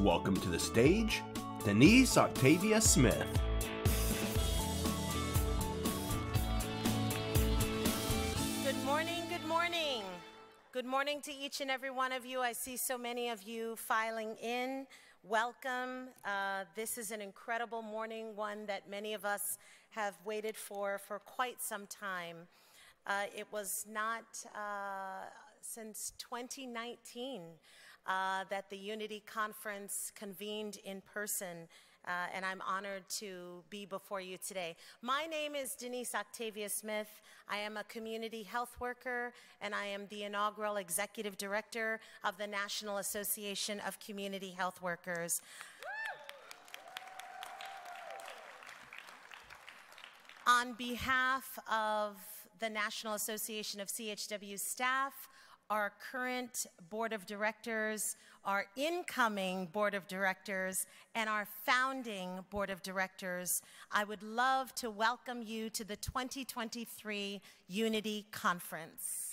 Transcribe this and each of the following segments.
Welcome to the stage, Denise Octavia Smith. Good morning, good morning. Good morning to each and every one of you. I see so many of you filing in. Welcome. This is an incredible morning, one that many of us have waited for quite some time. It was not since 2019 that the Unity Conference convened in person, and I'm honored to be before you today. My name is Denise Octavia Smith. I am a community health worker, and I am the inaugural executive director of the National Association of Community Health Workers. On behalf of the National Association of CHW staff, our current board of directors, our incoming board of directors, and our founding board of directors, I would love to welcome you to the 2023 Unity Conference.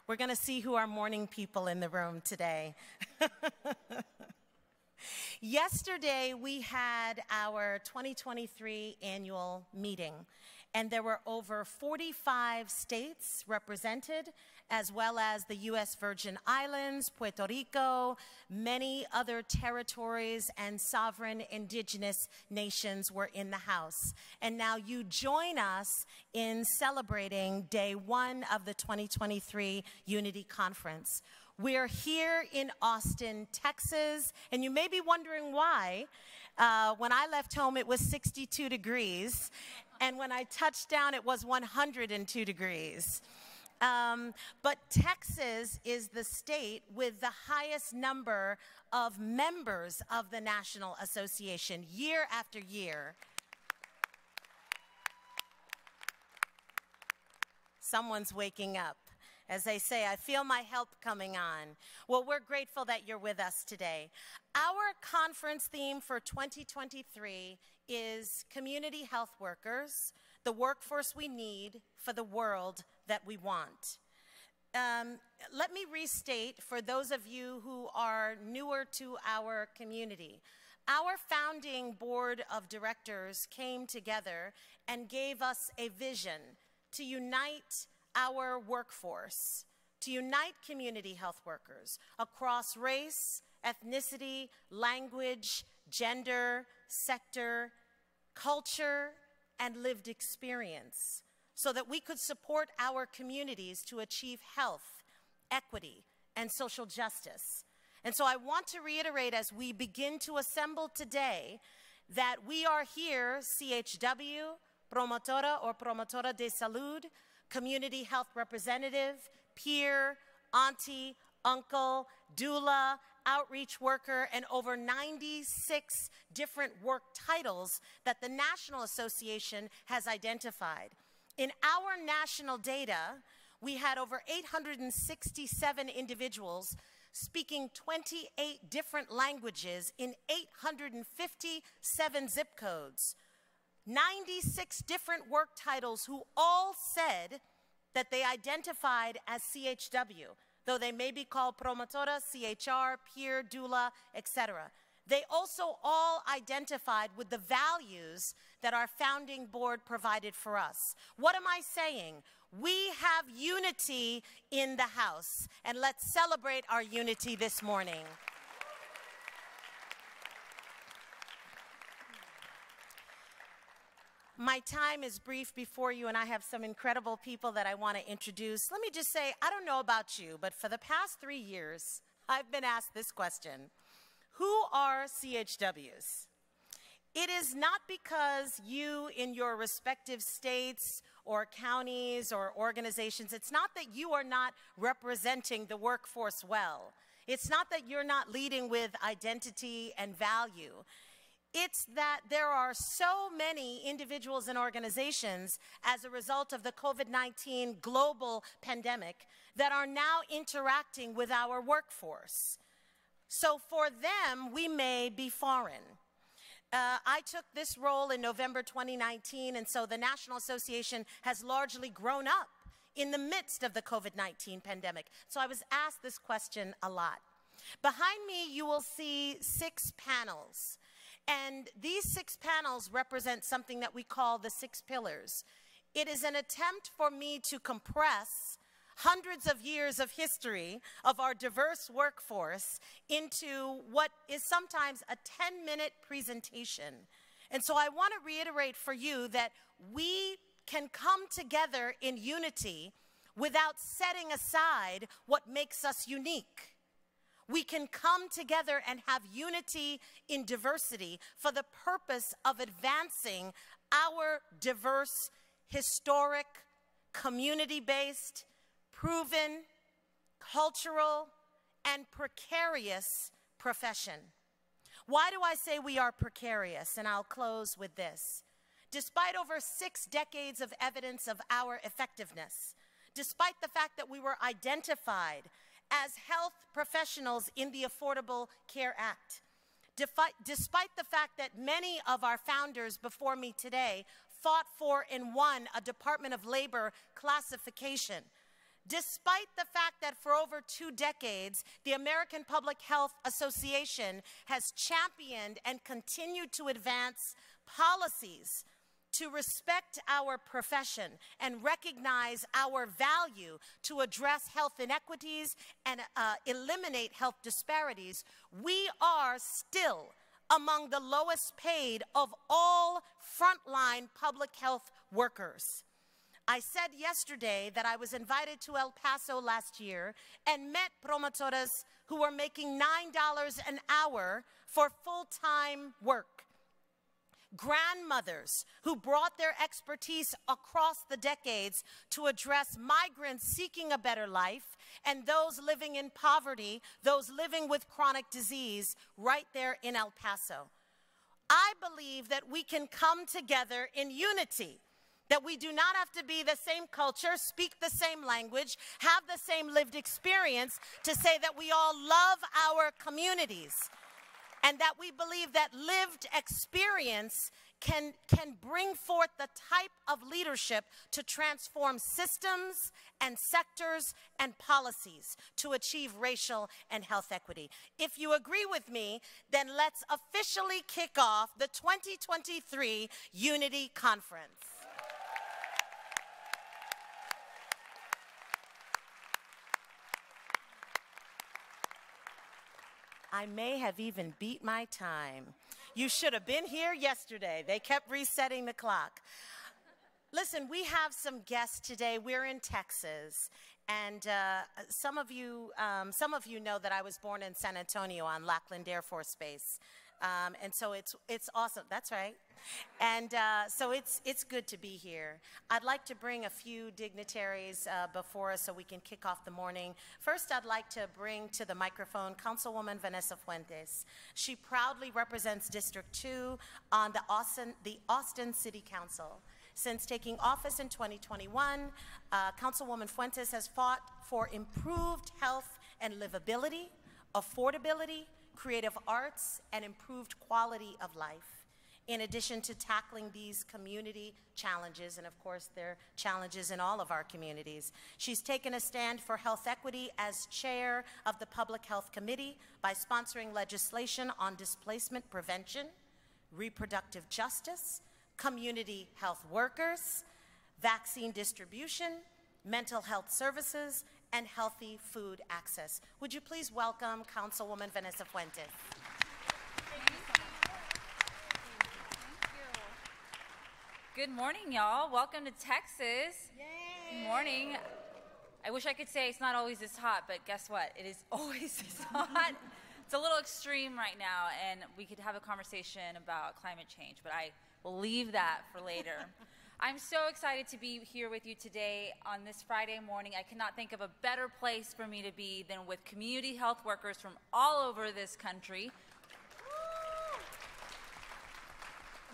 We're going to see who are morning people in the room today. Yesterday, we had our 2023 annual meeting, and there were over 45 states represented, as well as the U.S. Virgin Islands, Puerto Rico, many other territories and sovereign indigenous nations were in the house. And now you join us in celebrating day one of the 2023 Unity Conference. We're here in Austin, Texas, and you may be wondering why. When I left home, it was 62 degrees, and when I touched down, it was 102 degrees. But Texas is the state with the highest number of members of the National Association year after year. Someone's waking up. As they say, I feel my help coming on. Well, we're grateful that you're with us today. Our conference theme for 2023 is Community Health Workers, the workforce we need for the world that we want. Let me restate for those of you who are newer to our community. Our founding board of directors came together and gave us a vision to unite our workforce, to unite community health workers across race, ethnicity, language, gender, sector, culture, and lived experience, so that we could support our communities to achieve health, equity, and social justice. And so I want to reiterate as we begin to assemble today that we are here, CHW, Promotora or Promotora de Salud, community health representative, peer, auntie, uncle, doula, outreach worker, and over 96 different work titles that the National Association has identified. In our national data, we had over 867 individuals speaking 28 different languages in 857 zip codes. 96 different work titles who all said that they identified as CHW, though they may be called promotora, CHR, peer, doula, etc. They also all identified with the values that our founding board provided for us. What am I saying? We have unity in the house, and let's celebrate our unity this morning. My time is brief before you, and I have some incredible people that I want to introduce. Let me just say, I don't know about you, but for the past 3 years, I've been asked this question: who are CHWs? It is not because you in your respective states or counties or organizations, it's not that you are not representing the workforce well. It's not that you're not leading with identity and value. It's that there are so many individuals and organizations as a result of the COVID-19 global pandemic that are now interacting with our workforce. So for them, we may be foreign. I took this role in November 2019, and so the National Association has largely grown up in the midst of the COVID-19 pandemic. So I was asked this question a lot. Behind me, you will see 6 panels. And these 6 panels represent something that we call the 6 pillars. It is an attempt for me to compress hundreds of years of history of our diverse workforce into what is sometimes a 10-minute presentation. And so I want to reiterate for you that we can come together in unity without setting aside what makes us unique. We can come together and have unity in diversity for the purpose of advancing our diverse, historic, community-based, proven, cultural, and precarious profession. Why do I say we are precarious? And I'll close with this. Despite over 6 decades of evidence of our effectiveness, despite the fact that we were identified as health professionals in the Affordable Care Act, despite the fact that many of our founders before me today fought for and won a Department of Labor classification, despite the fact that for over 2 decades, the American Public Health Association has championed and continued to advance policies to respect our profession and recognize our value to address health inequities and eliminate health disparities, we are still among the lowest paid of all frontline public health workers. I said yesterday that I was invited to El Paso last year and met promotoras who were making $9 an hour for full-time work. Grandmothers who brought their expertise across the decades to address migrants seeking a better life and those living in poverty, those living with chronic disease right there in El Paso. I believe that we can come together in unity, that we do not have to be the same culture, speak the same language, have the same lived experience to say that we all love our communities, and that we believe that lived experience can bring forth the type of leadership to transform systems and sectors and policies to achieve racial and health equity. If you agree with me, then let's officially kick off the 2023 Unity Conference. I may have even beat my time. You should have been here yesterday. They kept resetting the clock. Listen, we have some guests today. We're in Texas, and some of you know that I was born in San Antonio on Lackland Air Force Base. And so it's awesome. That's right. And so it's good to be here. I'd like to bring a few dignitaries before us so we can kick off the morning. First, I'd like to bring to the microphone Councilwoman Vanessa Fuentes. She proudly represents District 2 on the Austin City Council. Since taking office in 2021, Councilwoman Fuentes has fought for improved health and livability, affordability, creative arts, and improved quality of life. In addition to tackling these community challenges, and of course there are challenges in all of our communities, she's taken a stand for health equity as chair of the Public Health Committee by sponsoring legislation on displacement prevention, reproductive justice, community health workers, vaccine distribution, mental health services, and healthy food access. Would you please welcome Councilwoman Vanessa Fuentes. Good morning, y'all. Welcome to Texas. Yay. Good morning. I wish I could say it's not always this hot, but guess what? It is always this hot. It's a little extreme right now, and we could have a conversation about climate change, but I will leave that for later. I'm so excited to be here with you today on this Friday morning. I cannot think of a better place for me to be than with community health workers from all over this country.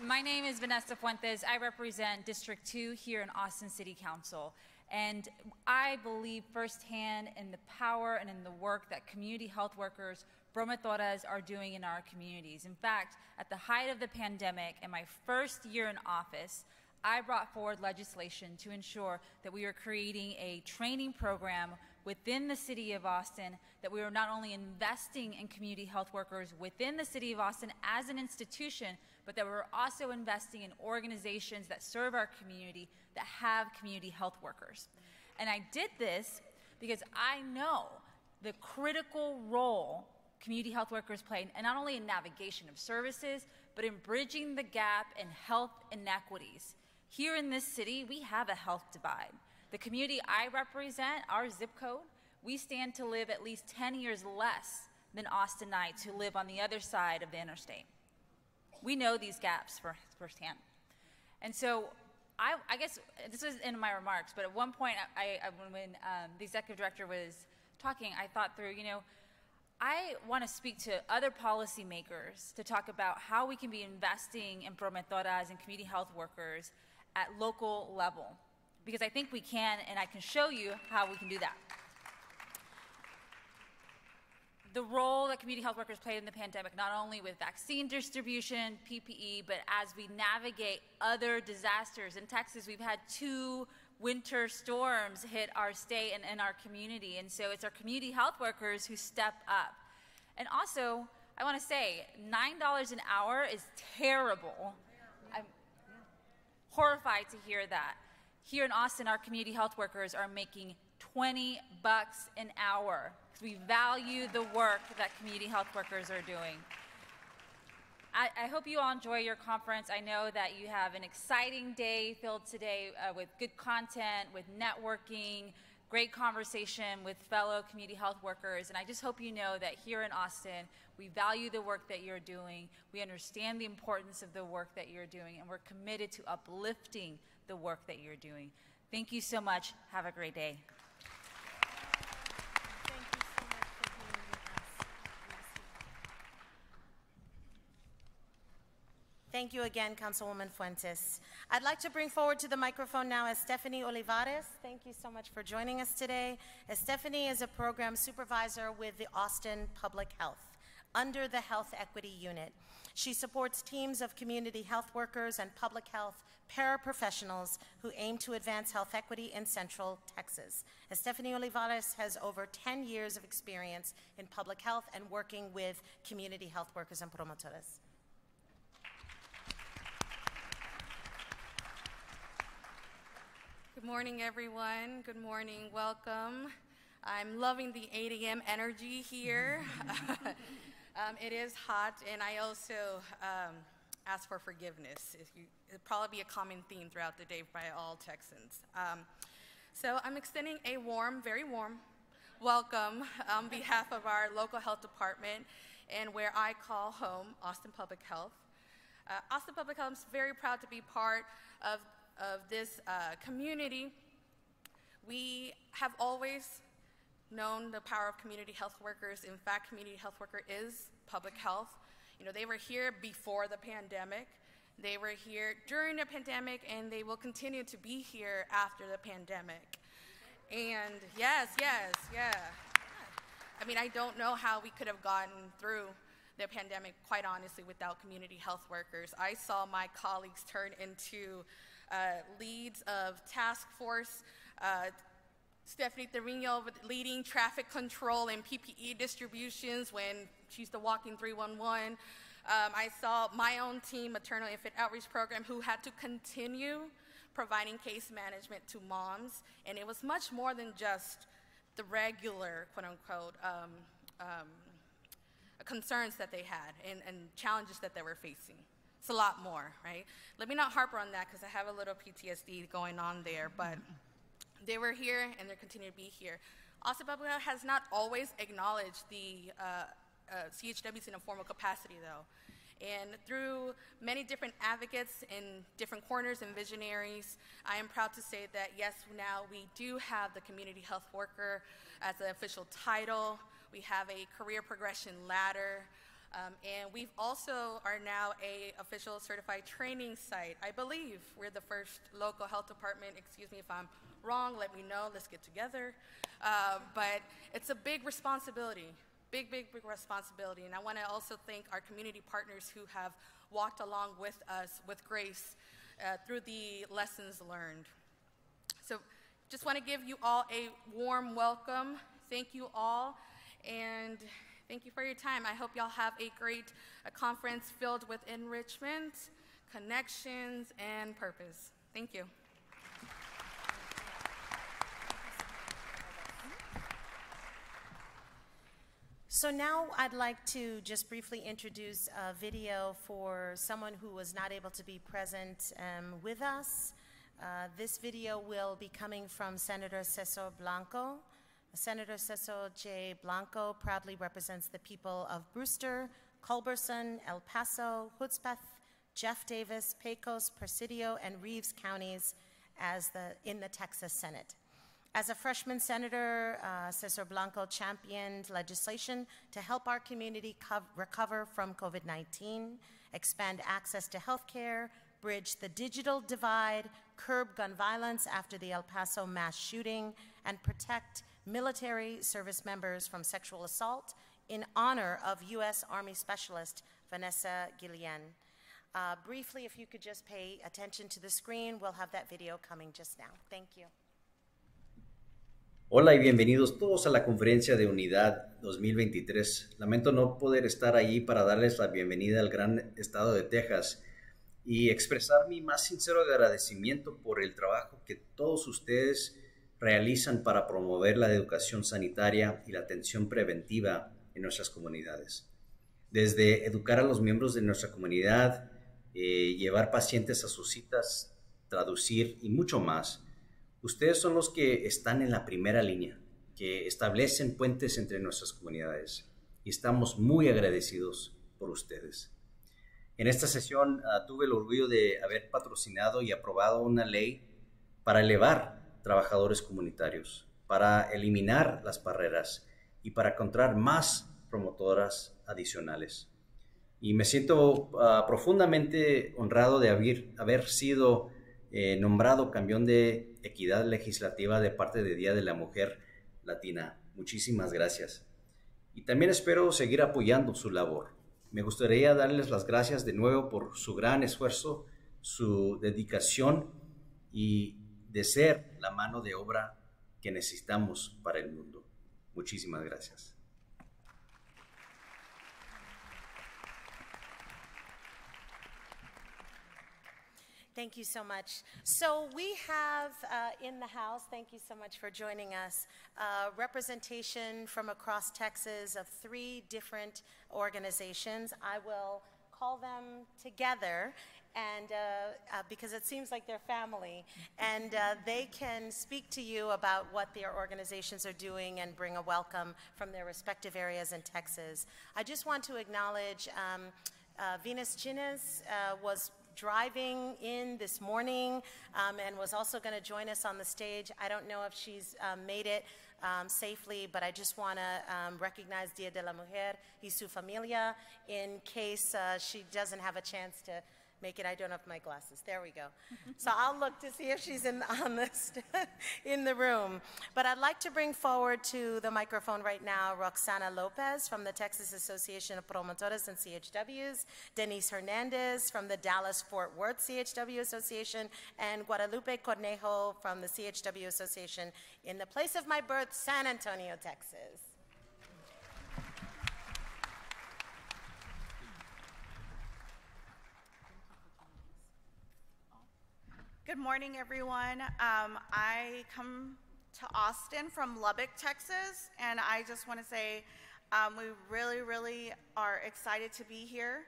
My name is Vanessa Fuentes. I represent District 2 here in Austin City Council. And I believe firsthand in the power and in the work that community health workers, promotoras, are doing in our communities. In fact, at the height of the pandemic, in my first year in office, I brought forward legislation to ensure that we are creating a training program within the city of Austin, that we are not only investing in community health workers within the city of Austin as an institution, but that we're also investing in organizations that serve our community that have community health workers. And I did this because I know the critical role community health workers play, and not only in navigation of services, but in bridging the gap in health inequities. Here in this city, we have a health divide. The community I represent, our zip code, we stand to live at least 10 years less than Austinites who live on the other side of the interstate. We know these gaps firsthand. And so I guess this was in my remarks, but at one point when the executive director was talking, I thought through, I want to speak to other policymakers to talk about how we can be investing in promotoras and community health workers at local level, because I think we can, and I can show you how we can do that. The role that community health workers played in the pandemic, not only with vaccine distribution, PPE, but as we navigate other disasters. In Texas, we've had 2 winter storms hit our state and our community, and so it's our community health workers who step up. And also, I want to say, $9 an hour is terrible. I'm horrified to hear that. Here in Austin, our community health workers are making $20 an hour because we value the work that community health workers are doing. I hope you all enjoy your conference. I know that you have an exciting day filled today with good content, with networking, great conversation with fellow community health workers. And I just hope you know that here in Austin, we value the work that you're doing. We understand the importance of the work that you're doing, and we're committed to uplifting the work that you're doing. Thank you so much. Have a great day. Thank you again, Councilwoman Fuentes. I'd like to bring forward to the microphone now Stephanie Olivares. Thank you so much for joining us today. Stephanie is a program supervisor with the Austin Public Health under the Health Equity Unit. She supports teams of community health workers and public health paraprofessionals who aim to advance health equity in Central Texas. Stephanie Olivares has over 10 years of experience in public health and working with community health workers and promotoras. Good morning, everyone. Good morning. Welcome. I'm loving the 8 a.m. energy here. It is hot, and I also ask for forgiveness. It'll probably be a common theme throughout the day by all Texans. So I'm extending a warm, very warm welcome on behalf of our local health department and where I call home, Austin Public Health. Austin Public Health is very proud to be part of this community. We have always known the power of community health workers. In fact, community health worker is public health. They were here before the pandemic. They were here during the pandemic, and they will continue to be here after the pandemic. And yes. I mean, I don't know how we could have gotten through the pandemic, quite honestly, without community health workers. I saw my colleagues turn into leads of task force, Stephanie Trevino leading traffic control and PPE distributions when she used to walk in 311. I saw my own team, Maternal Infant Outreach Program, who had to continue providing case management to moms, and it was much more than just the regular, quote unquote, concerns that they had and challenges that they were facing. It's a lot more, right? Let me not harp on that because I have a little PTSD going on there, but they were here and they continue to be here. Austin Public Health has not always acknowledged the CHWs in a formal capacity, though. And through many different advocates in different corners and visionaries, I am proud to say that, yes, now we do have the community health worker as an official title. We have a career progression ladder. And we've also are now a official certified training site. I believe we're the first local health department. Excuse me if I'm wrong, let me know, let's get together. But it's a big responsibility, big responsibility. And I want to also thank our community partners who have walked along with us with grace through the lessons learned. So just want to give you all a warm welcome. Thank you all, and thank you for your time. I hope y'all have a great conference filled with enrichment, connections, and purpose. Thank you. So now I'd like to just briefly introduce a video for someone who was not able to be present with us. This video will be coming from Senator Cesar Blanco. Senator Cesar J. Blanco proudly represents the people of Brewster, Culberson, El Paso, Hudspeth, Jeff Davis, Pecos, Presidio, and Reeves counties in the Texas Senate. As a freshman senator, Cesar Blanco championed legislation to help our community recover from COVID-19, expand access to health care, bridge the digital divide, curb gun violence after the El Paso mass shooting, and protect military service members from sexual assault in honor of U.S. Army Specialist Vanessa Guillen. Briefly, if you could just pay attention to the screen, we'll have that video coming just now. Thank you. Hola y bienvenidos todos a la Conferencia de Unidad 2023. Lamento no poder estar allí para darles la bienvenida al gran estado de Texas y expresar mi más sincero agradecimiento por el trabajo que todos ustedes realizan para promover la educación sanitaria y la atención preventiva en nuestras comunidades. Desde educar a los miembros de nuestra comunidad, llevar pacientes a sus citas, traducir y mucho más. Ustedes son los que están en la primera línea, que establecen puentes entre nuestras comunidades y estamos muy agradecidos por ustedes. En esta sesión tuve el orgullo de haber patrocinado y aprobado una ley para elevar trabajadores comunitarios, para eliminar las barreras y para encontrar más promotoras adicionales. Y me siento profundamente honrado de haber sido nombrado campeón de equidad legislativa de parte de Día de la Mujer Latina. Muchísimas gracias. Y también espero seguir apoyando su labor. Me gustaría darles las gracias de nuevo por su gran esfuerzo, su dedicación y de ser la mano de obra que necesitamos para el mundo. Muchísimas gracias. Thank you so much. So we have in the House, thank you so much for joining us, representation from across Texas of 3 different organizations. I will call them together and because it seems like they're family, and they can speak to you about what their organizations are doing and bring a welcome from their respective areas in Texas. I just want to acknowledge Venus Chines was driving in this morning and was also going to join us on the stage. I don't know if she's made it safely, but I just want to recognize Dia de la Mujer y su familia in case she doesn't have a chance to make it. I don't have my glasses. There we go. So I'll look to see if she's in the room. But I'd like to bring forward to the microphone right now Roxana Lopez from the Texas Association of Promotoras and CHWs, Denise Hernandez from the Dallas-Fort Worth CHW Association, and Guadalupe Cornejo from the CHW Association in the place of my birth, San Antonio, Texas. Good morning, everyone. I come to Austin from Lubbock, Texas, and I just want to say we really are excited to be here.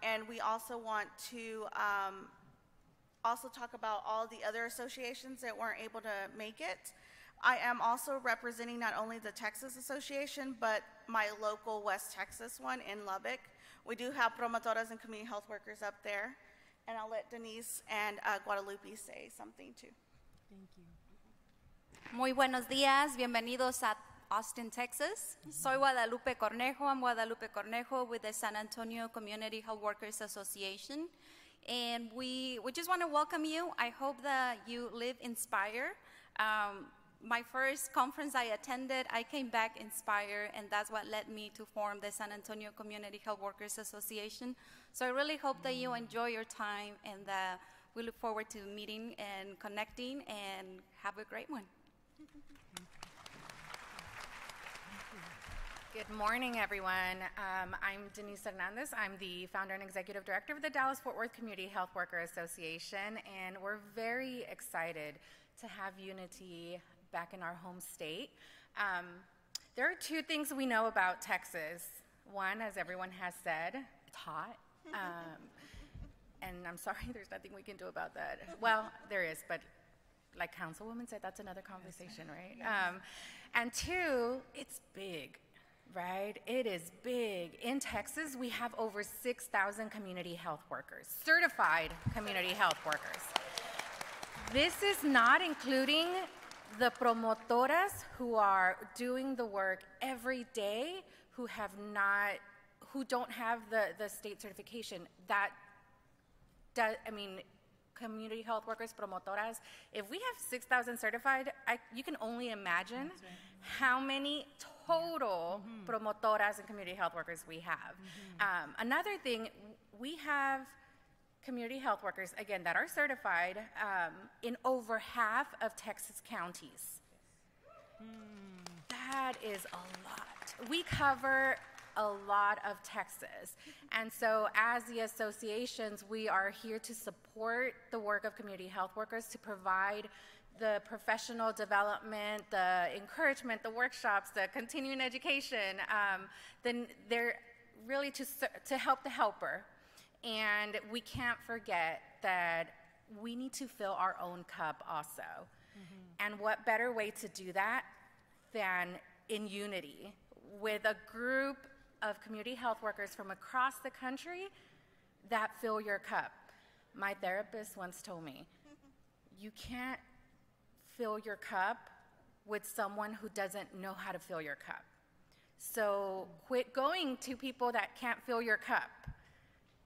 And we also want to also talk about all the other associations that weren't able to make it. I am also representing not only the Texas Association, but my local West Texas one in Lubbock. We do have promotoras and community health workers up there. And I'll let Denise and Guadalupe say something too. Thank you. Muy buenos días, bienvenidos a Austin, Texas. Soy Guadalupe Cornejo. I'm Guadalupe Cornejo with the San Antonio Community Health Workers Association. And we just want to welcome you. I hope that you live inspired. My first conference I attended, I came back inspired, and that's what led me to form the San Antonio Community Health Workers Association. So I really hope that you enjoy your time and that we look forward to meeting and connecting, and have a great one. Good morning, everyone. I'm Denise Hernandez. I'm the founder and executive director of the Dallas-Fort Worth Community Health Worker Association, and we're very excited to have Unity back in our home state. There are two things we know about Texas. One, as everyone has said, it's hot. And I'm sorry, there's nothing we can do about that. Well, there is, but like Councilwoman said, that's another conversation, right? And two, it's big. Right? It is big. In Texas, we have over 6,000 community health workers, certified community health workers. This is not including the promotoras who are doing the work every day, who don't have the state certification. That does, I mean, community health workers, promotoras, if we have 6,000 certified, you can only imagine how many total promotoras and community health workers we have. Another thing, we have community health workers, again, that are certified in over half of Texas counties. That is a lot. We cover a lot of Texas. And so as the associations, we are here to support the work of community health workers, to provide the professional development, the encouragement, the workshops, the continuing education. Then they're really to help the helper. And we can't forget that we need to fill our own cup also. And what better way to do that than in unity with a group of community health workers from across the country that fill your cup. My therapist once told me, you can't fill your cup with someone who doesn't know how to fill your cup. So quit going to people that can't fill your cup.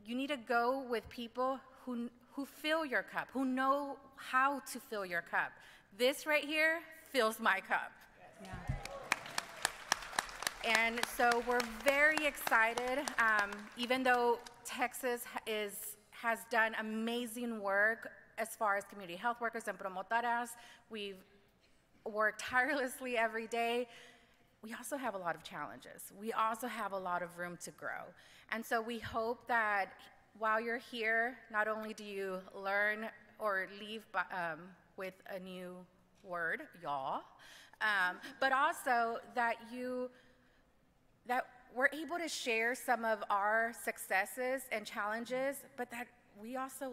You need to go with people who fill your cup, who know how to fill your cup. This right here fills my cup. Yeah. And so we're very excited, even though Texas has done amazing work as far as community health workers and promotoras. We've worked tirelessly every day. We also have a lot of challenges. We also have a lot of room to grow. And so we hope that while you're here, not only do you learn or leave with a new word, y'all, but also that we're able to share some of our successes and challenges, but that we also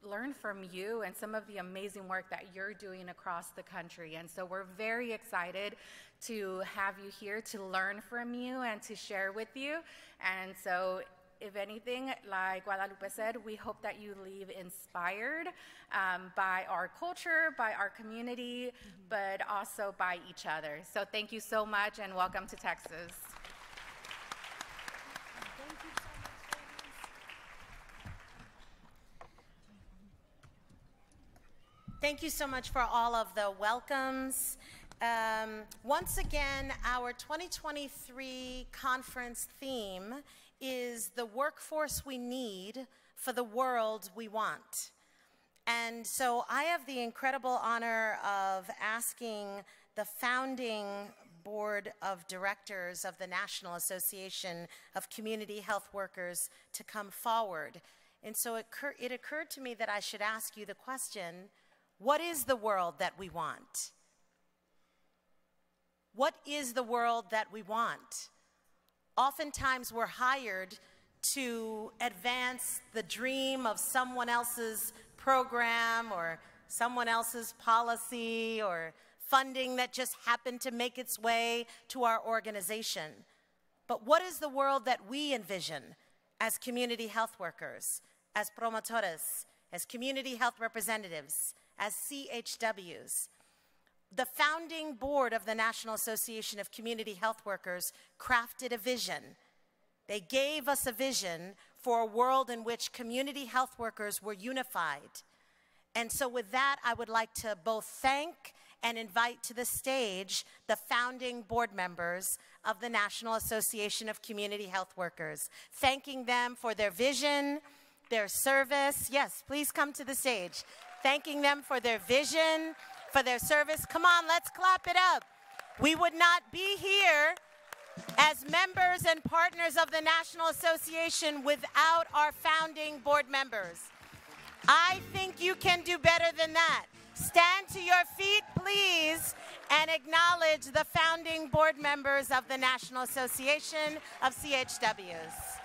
learn from you and some of the amazing work that you're doing across the country. And so we're very excited to have you here to learn from you and to share with you. And so if anything, like Guadalupe said, we hope that you leave inspired by our culture, by our community, but also by each other. So thank you so much and welcome to Texas. Thank you so much for all of the welcomes. Once again, our 2023 conference theme is the workforce we need for the world we want. And so I have the incredible honor of asking the founding board of directors of the National Association of Community Health Workers to come forward. And so it occurred to me that I should ask you the question, what is the world that we want? What is the world that we want? Oftentimes we're hired to advance the dream of someone else's program or someone else's policy or funding that just happened to make its way to our organization. But what is the world that we envision as community health workers, as promotores, as community health representatives, as CHWs? The founding board of the National Association of Community Health Workers crafted a vision. They gave us a vision for a world in which community health workers were unified. And so with that, I would like to both thank and invite to the stage the founding board members of the National Association of Community Health Workers, thanking them for their vision their service. Yes, please come to the stage. Thanking them for their vision, for their service. Come on, let's clap it up. We would not be here as members and partners of the National Association without our founding board members. I think you can do better than that. Stand to your feet, please, and acknowledge the founding board members of the National Association of CHWs.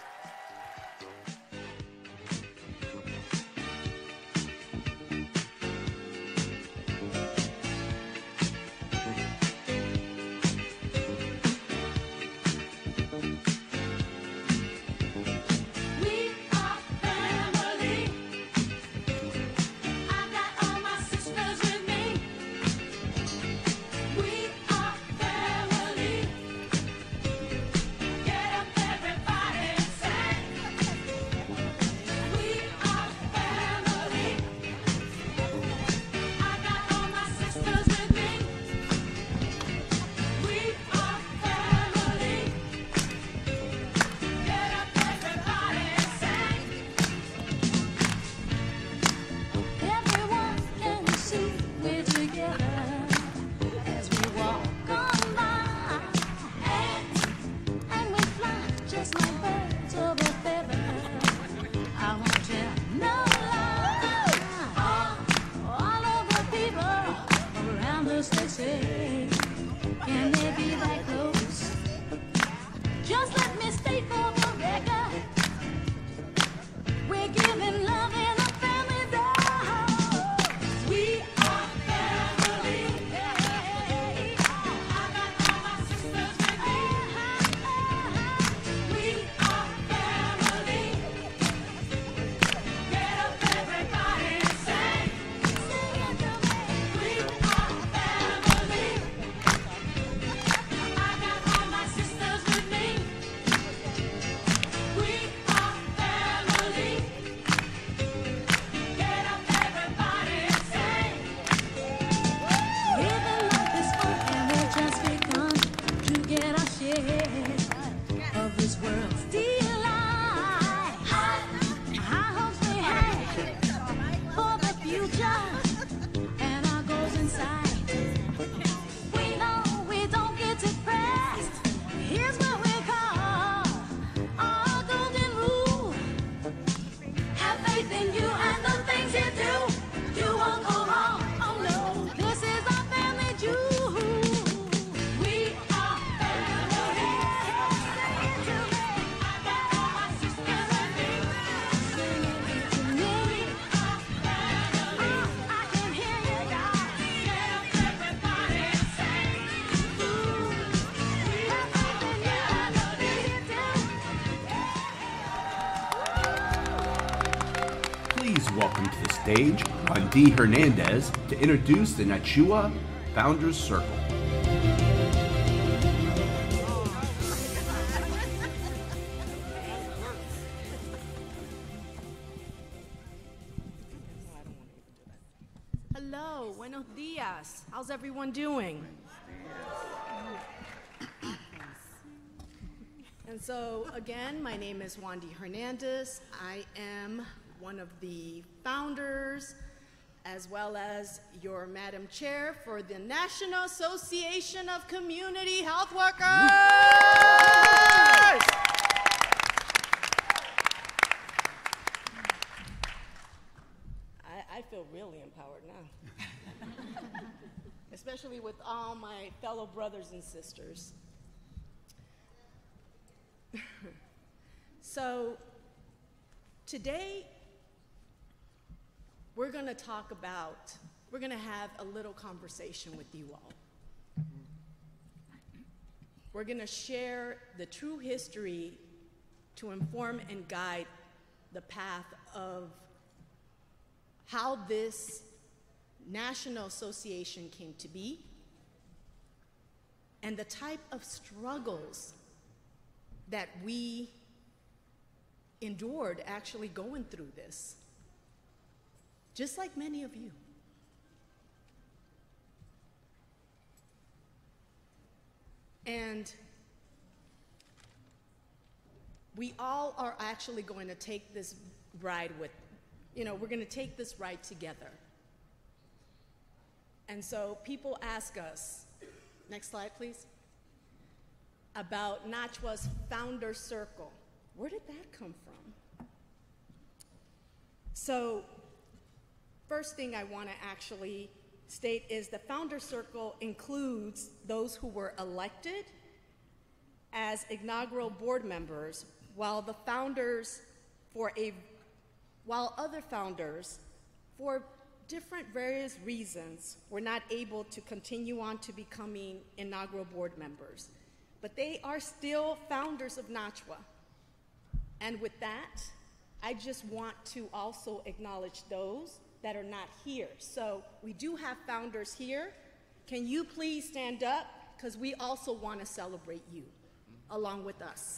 Welcome to the stage Juan D. Hernandez to introduce the NACHW Founders Circle. Hello, buenos dias. How's everyone doing? And so, again, my name is Juan D. Hernandez. I am one of the founders, as well as your Madam Chair for the National Association of Community Health Workers! I feel really empowered now, especially with all my fellow brothers and sisters. So, today, we're going to have a little conversation with you all. We're going to share the true history to inform and guide the path of how this national association came to be and the type of struggles that we endured actually going through this, just like many of you. And we all are actually going to take this ride with, we're going to take this ride together. And so people ask us, next slide, please, about NACHW's Founder Circle. Where did that come from? So, first thing I want to actually state is the Founder Circle includes those who were elected as inaugural board members, while other founders, for different various reasons, were not able to continue on to becoming inaugural board members. But they are still founders of NACHW. And with that, I just want to also acknowledge those that are not here. So we do have founders here. Can you please stand up? Because we also want to celebrate you along with us.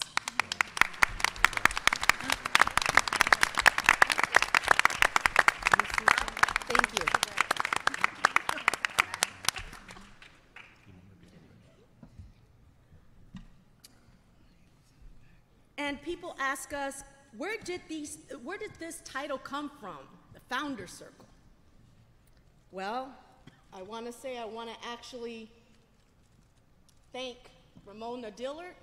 Thank you. And people ask us, where did this title come from, the Founder Circle? Well, I want to actually thank Ramona Dillard,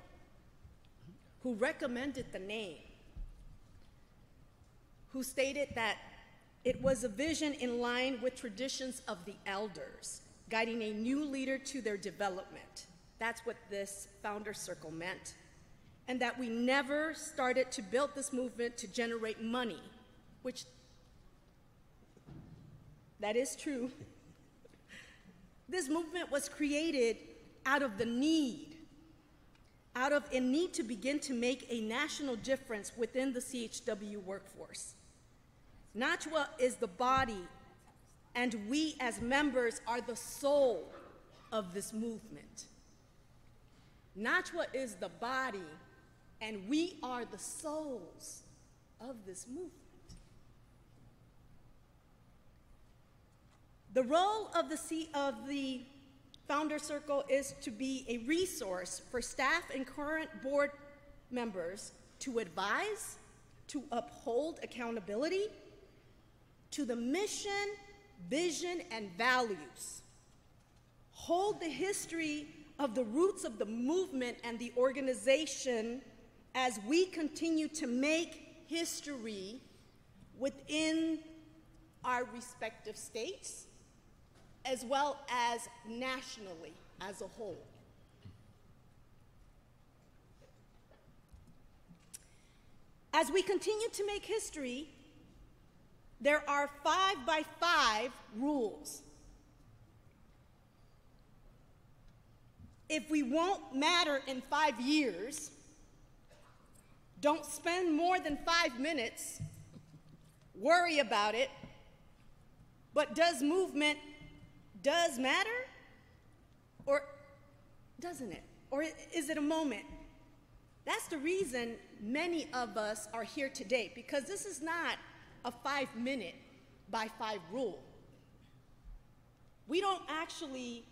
who recommended the name, who stated that it was a vision in line with traditions of the elders, guiding a new leader to their development. That's what this Founder Circle meant. And that we never started to build this movement to generate money, which that is true. This movement was created out of a need to begin to make a national difference within the CHW workforce. NACHW is the body, and we as members are the soul of this movement. NACHW is the body, and we are the souls of this movement. The role of the Founder Circle is to be a resource for staff and current board members to advise, to uphold accountability to the mission, vision, and values, hold the history of the roots of the movement and the organization as we continue to make history within our respective states, as well as nationally as a whole. As we continue to make history, there are 5x5 rules. If we won't matter in 5 years, don't spend more than 5 minutes, worry about it, but does movement matter? Or doesn't it? Or is it a moment? That's the reason many of us are here today, because this is not a 5-minute by 5 rule. We don't actually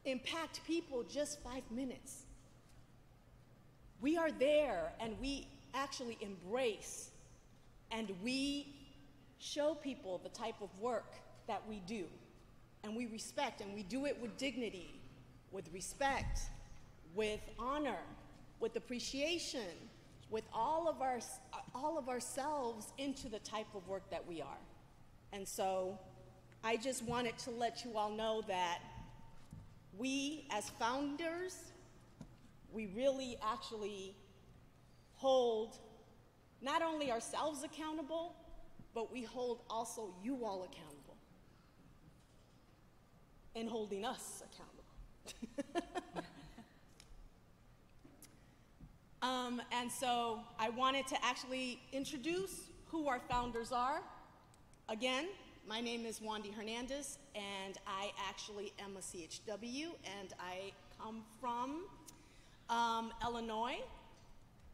impact people just 5 minutes. We are there and we actually embrace and we show people the type of work that we do. And we respect, and we do it with dignity, with respect, with honor, with appreciation, with all of ourselves into the type of work that we are. And so I just wanted to let you all know that we as founders, we really actually hold not only ourselves accountable, but we hold also you all accountable and holding us accountable. And so I wanted to actually introduce who our founders are. Again, my name is Wandy Hernandez, and I actually am a CHW, and I come from Illinois,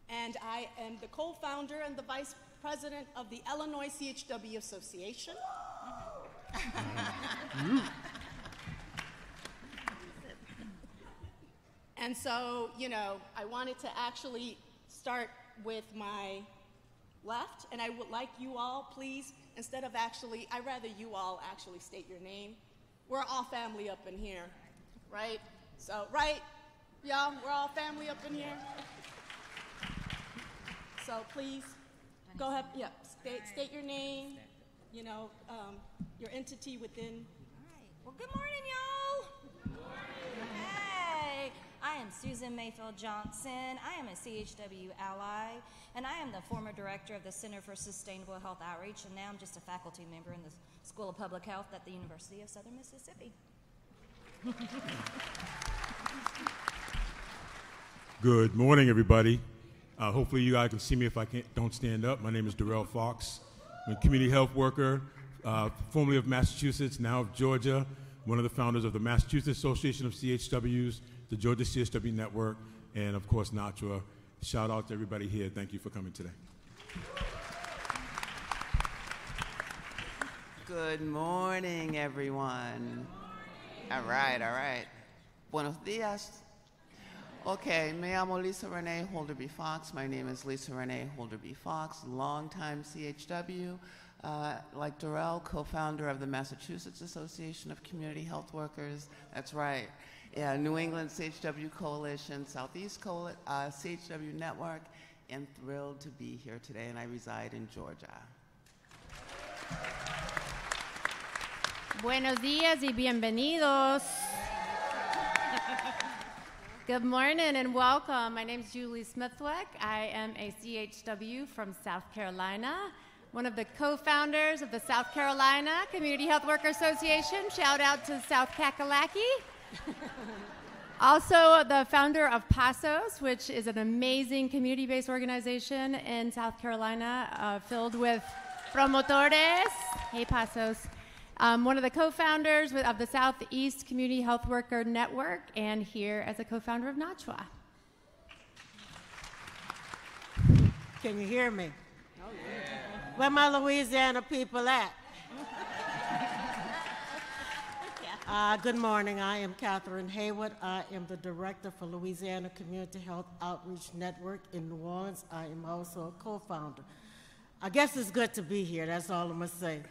and I am the co-founder and the vice president of the Illinois CHW Association. And And so, you know, I wanted to actually start with my left, and I would like you all, please, instead of actually, I'd rather you all actually state your name. We're all family up in here, right? So, right, y'all, we're all family up in here. So please, go ahead, yeah, state your name, you know, your entity within. All right, well, good morning, y'all. Good morning. Hey, I am Susan Mayfield Johnson. I am a CHW ally, and I am the former director of the Center for Sustainable Health Outreach, and now I'm just a faculty member in the School of Public Health at the University of Southern Mississippi. Good morning, everybody. Hopefully you guys can see me if I don't stand up. My name is Darrell Fox. I'm a community health worker, formerly of Massachusetts, now of Georgia, one of the founders of the Massachusetts Association of CHWs, the Georgia CHW Network, and of course NACHW. Shout out to everybody here. Thank you for coming today. Good morning, everyone. All right. Buenos dias. Okay, me llamo Lisa Renee Holderby Fox. My name is Lisa Renee Holderby Fox, longtime CHW. Like Darrell, co-founder of the Massachusetts Association of Community Health Workers. That's right. Yeah, New England CHW Coalition, Southeast CHW Network, and thrilled to be here today, and I reside in Georgia. Buenos días y bienvenidos. Good morning and welcome. My name is Julie Smithwick. I am a CHW from South Carolina, one of the co-founders of the South Carolina Community Health Worker Association. Shout out to South Kakalaki. Also the founder of PASOS, which is an amazing community-based organization in South Carolina filled with promotores. Hey, PASOS. One of the co-founders of the Southeast Community Health Worker Network, and here as a co-founder of NACHW. Can you hear me? Oh, yeah. Where my Louisiana people at? Good morning. I am Catherine Haywood. I am the director for Louisiana Community Health Outreach Network in New Orleans. I am also a co-founder. I guess it's good to be here. That's all I'm going to say.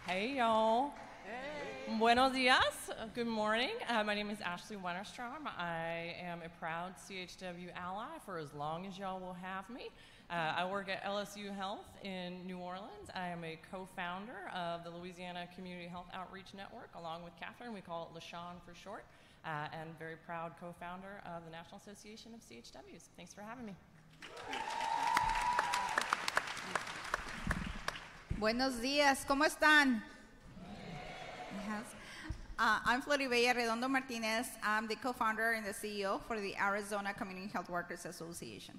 Hey, y'all. Hey. Buenos dias. Good morning. My name is Ashley Wennerstrom. I am a proud CHW ally for as long as y'all will have me. I work at LSU Health in New Orleans. I am a co-founder of the Louisiana Community Health Outreach Network, along with Catherine. We call it LaShawn for short, and very proud co-founder of the National Association of CHWs. Thanks for having me. Buenos días, ¿cómo están? Yes. I'm Floribella Redondo Martinez. I'm the co-founder and the CEO for the Arizona Community Health Workers Association.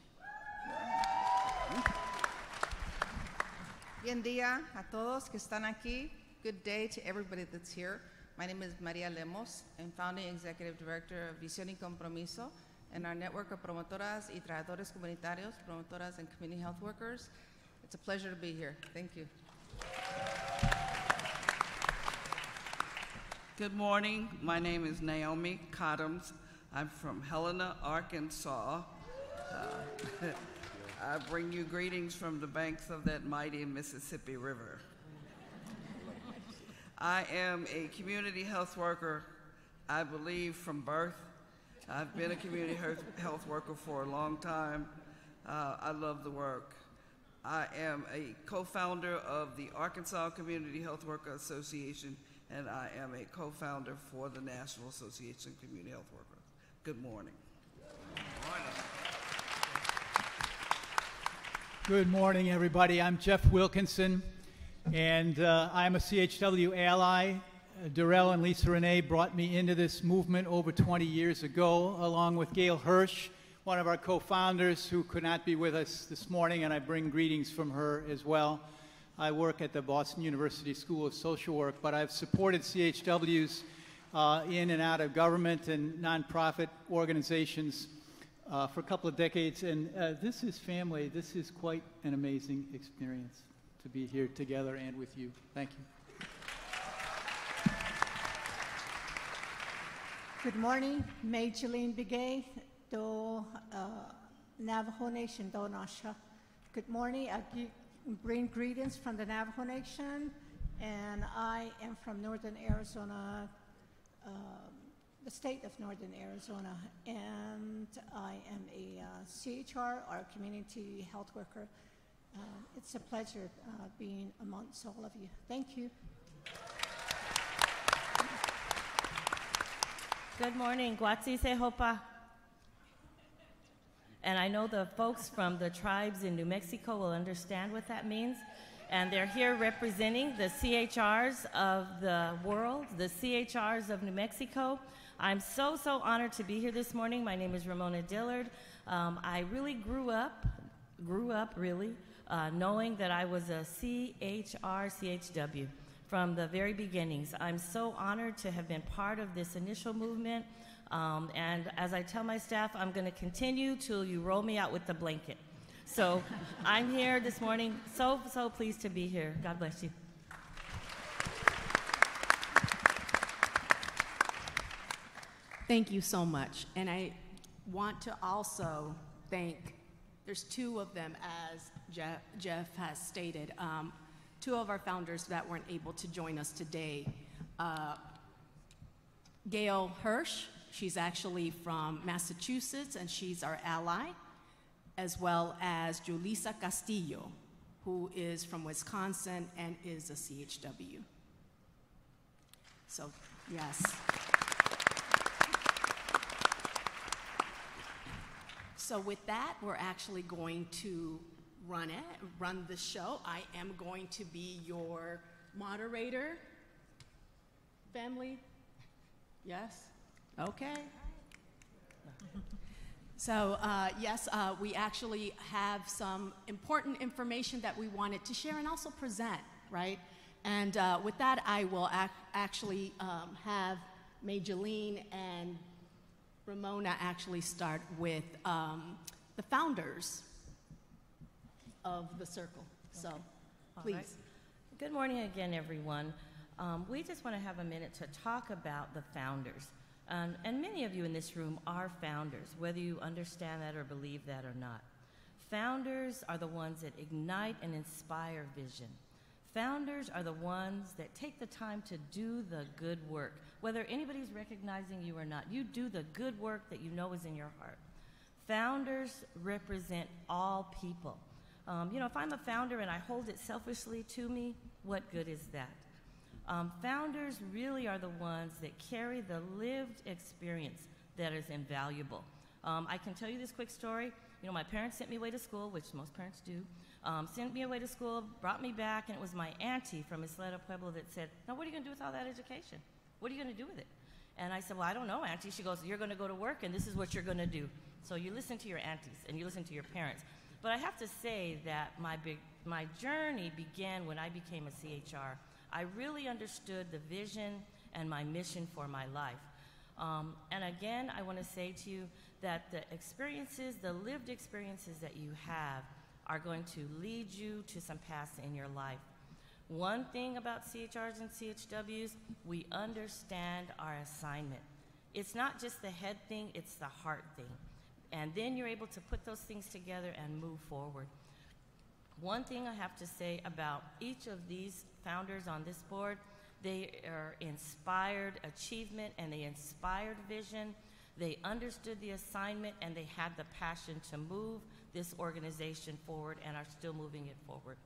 Bien día a todos que están aquí. Good day to everybody that's here. My name is Maria Lemos. I'm founding executive director of Visión y Compromiso and our network of promotoras y trabajadores comunitarios, promotoras and community health workers. It's a pleasure to be here. Thank you. Good morning. My name is Naomi Cottams. I'm from Helena, Arkansas. I bring you greetings from the banks of that mighty Mississippi River. I am a community health worker, I believe, from birth. I've been a community health worker for a long time. I love the work. I am a co-founder of the Arkansas Community Health Worker Association, and I am a co-founder for the National Association of Community Health Workers. Good morning. Good morning, everybody. I'm Jeff Wilkinson, and I'm a CHW ally. Darrell and Lisa Renee brought me into this movement over 20 years ago, along with Gail Hirsch, one of our co-founders who could not be with us this morning, and I bring greetings from her as well. I work at the Boston University School of Social Work, but I've supported CHWs in and out of government and nonprofit organizations for a couple of decades, and this is family. This is quite an amazing experience to be here together and with you. Thank you. Good morning, Majeline Bigay, do Navajo Nation, do Nasha. Good morning, I bring greetings from the Navajo Nation, and I am from Northern Arizona, the state of Northern Arizona, and I am a CHR, or community health worker. It's a pleasure being amongst all of you. Thank you. Good morning, Guatsi Sehopa. And I know the folks from the tribes in New Mexico will understand what that means. And they're here representing the CHRs of the world, the CHRs of New Mexico. I'm so honored to be here this morning. My name is Ramona Dillard. I really grew up really, knowing that I was a CHR-CHW. From the very beginnings. I'm so honored to have been part of this initial movement. And as I tell my staff, I'm going to continue till you roll me out with the blanket. So I'm here this morning, so pleased to be here. God bless you. Thank you so much. And I want to also thank, there's two of them, as Jeff has stated, two of our founders that weren't able to join us today. Gail Hirsch, she's actually from Massachusetts, and she's our ally, as well as Julissa Castillo, who is from Wisconsin and is a CHW. So, yes. So with that, we're actually going to run the show. I am going to be your moderator. Family? Yes? Okay. So yes, we actually have some important information that we wanted to share and also present, right? And with that, I will actually have Majeline and Ramona actually start with the founders of the circle. So, please. Right. Good morning again, everyone. We just want to have a minute to talk about the founders. And many of you in this room are founders, whether you understand that or believe that or not. Founders are the ones that ignite and inspire vision. Founders are the ones that take the time to do the good work. Whether anybody's recognizing you or not, you do the good work that you know is in your heart. Founders represent all people. You know, if I'm a founder and I hold it selfishly to me, what good is that? Founders really are the ones that carry the lived experience that is invaluable. I can tell you this quick story. You know, my parents sent me away to school, which most parents do. Sent me away to school, brought me back, and it was my auntie from Isleta Pueblo that said, "Now, what are you going to do with all that education? What are you going to do with it?" And I said, "Well, I don't know, Auntie." She goes, "You're going to go to work, and this is what you're going to do." So you listen to your aunties, and you listen to your parents. But I have to say that my journey began when I became a CHR. I really understood the vision and my mission for my life. And again, I want to say to you that the experiences, the lived experiences that you have are going to lead you to some paths in your life. One thing about CHRs and CHWs, we understand our assignment. It's not just the head thing, it's the heart thing. And then you're able to put those things together and move forward. One thing I have to say about each of these founders on this board, they are inspired achievement and they inspired vision. They understood the assignment and they had the passion to move this organization forward and are still moving it forward.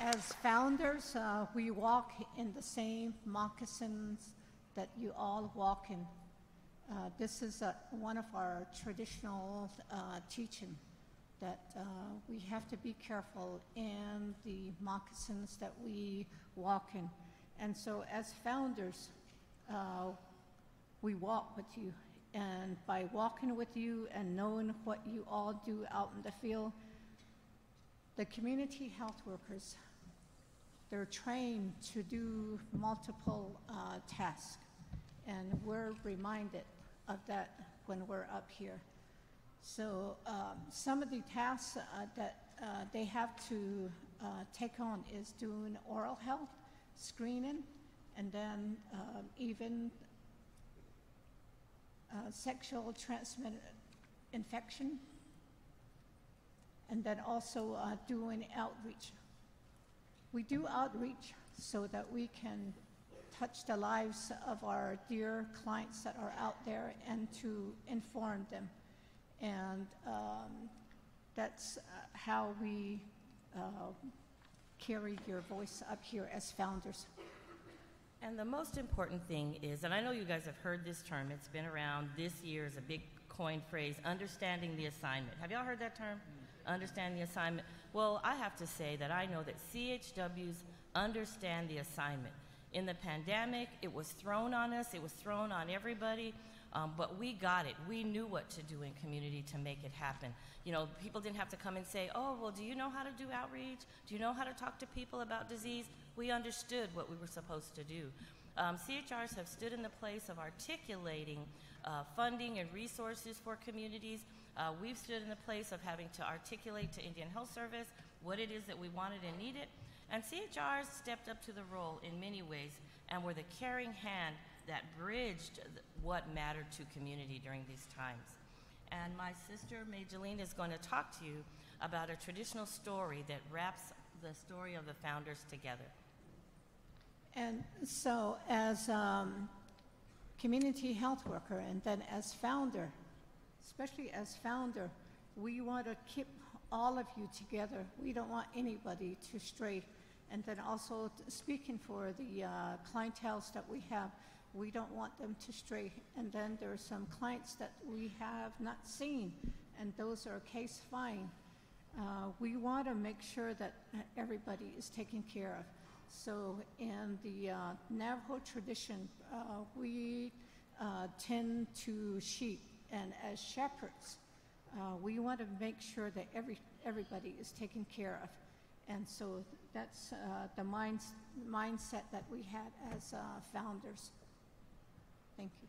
As founders, we walk in the same moccasins that you all walk in. This is one of our traditional teaching, that we have to be careful in the moccasins that we walk in. And so as founders, we walk with you. And by walking with you and knowing what you all do out in the field, the community health workers, they're trained to do multiple tasks. And we're reminded of that when we're up here. So some of the tasks that they have to take on is doing oral health, screening, and then even sexual transmitted infection, and then also doing outreach. We do outreach so that we can touch the lives of our dear clients that are out there and to inform them. And that's how we carry your voice up here as founders. And the most important thing is, and I know you guys have heard this term, it's been around this year as a big coined phrase, understanding the assignment. Have y'all heard that term? Understanding the assignment. Well, I have to say that I know that CHWs understand the assignment. In the pandemic, it was thrown on us, it was thrown on everybody, but we got it. We knew what to do in community to make it happen. You know, people didn't have to come and say, oh, well, do you know how to do outreach? Do you know how to talk to people about disease? We understood what we were supposed to do. CHRs have stood in the place of articulating funding and resources for communities. We've stood in the place of having to articulate to Indian Health Service what it is that we wanted and needed. And CHRs stepped up to the role in many ways and were the caring hand that bridged what mattered to community during these times. And my sister, Majeline, is going to talk to you about a traditional story that wraps the story of the founders together. And so as community health worker and then as founder, especially as founder, we want to keep all of you together. We don't want anybody to stray. And then also speaking for the clienteles that we have, we don't want them to stray. And then there are some clients that we have not seen, and those are case fine. We want to make sure that everybody is taken care of. So in the Navajo tradition, we tend to sheep, and as shepherds, we want to make sure that everybody is taken care of. And so that's the mindset that we had as founders. Thank you.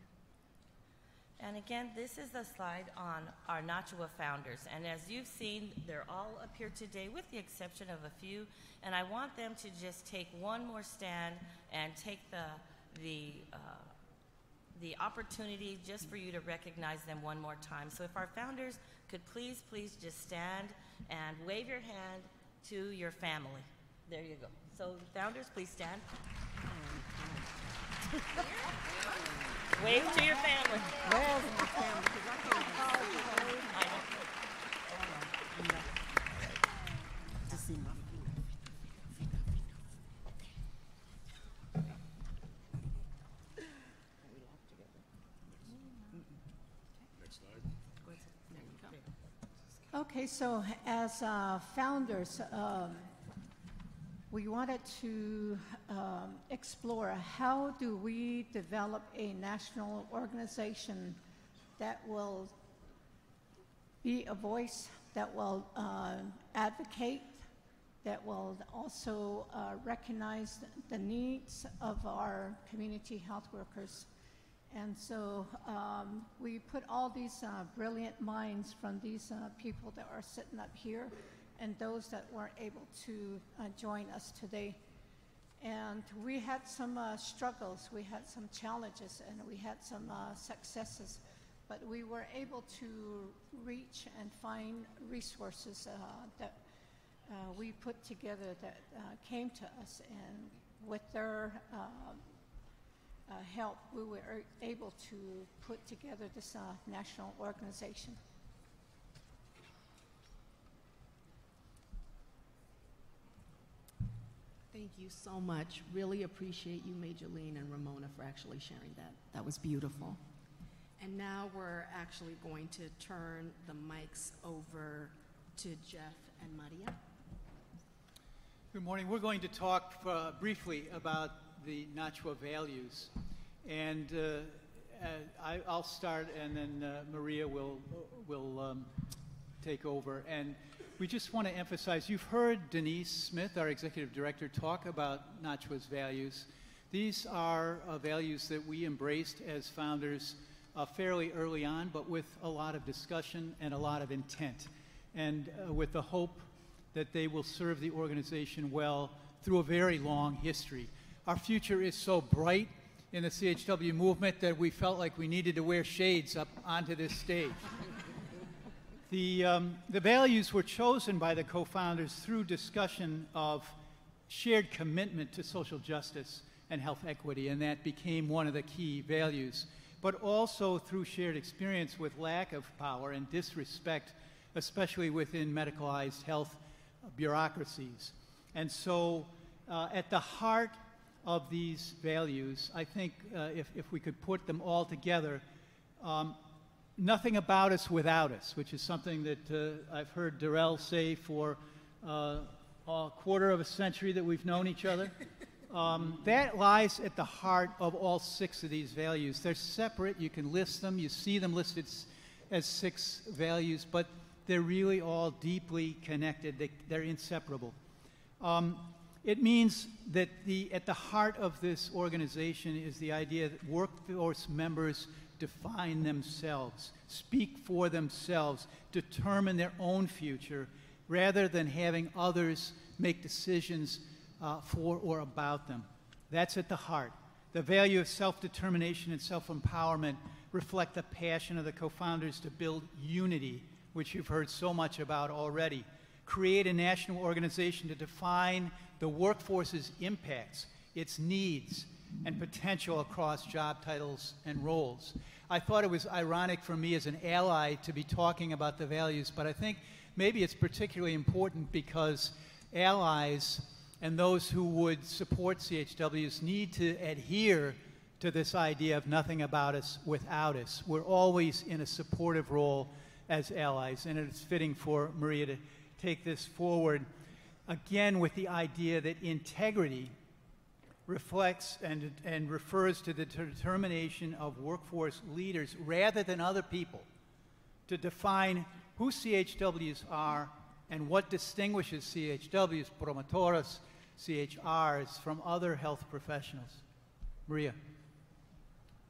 And again, this is the slide on our NACHW founders. And as you've seen, they're all up here today with the exception of a few. And I want them to just take one more stand and take the opportunity just for you to recognize them one more time. So if our founders could please just stand and wave your hand to your family. There you go. So founders, please stand. Wave to your family. Where's my family? Because I can't I know. to see my Okay, so as founders, we wanted to explore how do we develop a national organization that will be a voice, that will advocate, that will also recognize the needs of our community health workers. And so we put all these brilliant minds from these people that are sitting up here and those that weren't able to join us today. And we had some struggles, we had some challenges, and we had some successes, but we were able to reach and find resources that we put together that came to us, and with their help, we were able to put together this national organization. Thank you so much. Really appreciate you, Majeline and Ramona, for actually sharing that. That was beautiful. And now we're actually going to turn the mics over to Jeff and Maria. Good morning. We're going to talk briefly about the NACHW values. And I'll start, and then Maria will take over. And we just want to emphasize, you've heard Denise Smith, our executive director, talk about NACHW's values. These are values that we embraced as founders fairly early on, but with a lot of discussion and a lot of intent, and with the hope that they will serve the organization well through a very long history. our future is so bright in the CHW movement that we felt like we needed to wear shades up onto this stage. The values were chosen by the co-founders through discussion of shared commitment to social justice and health equity, and that became one of the key values, but also through shared experience with lack of power and disrespect, especially within medicalized health bureaucracies. And so at the heart of these values, I think if we could put them all together, nothing about us without us, which is something that I've heard Darrell say for a quarter of a century that we've known each other. That lies at the heart of all 6 of these values. They're separate. You can list them. You see them listed as 6 values, but they're really all deeply connected. They're inseparable. It means that at the heart of this organization is the idea that workforce members define themselves, speak for themselves, determine their own future, rather than having others make decisions for or about them. That's at the heart. The value of self-determination and self-empowerment reflect the passion of the co-founders to build unity, which you've heard so much about already. Create a national organization to define the workforce's impacts, its needs, and potential across job titles and roles. I thought it was ironic for me as an ally to be talking about the values, but I think maybe it's particularly important because allies and those who would support CHWs need to adhere to this idea of nothing about us without us. We're always in a supportive role as allies, and it's fitting for Maria to take this forward, again with the idea that integrity reflects and refers to the determination of workforce leaders rather than other people to define who CHWs are and what distinguishes CHWs, promotoras, CHRs from other health professionals. Maria.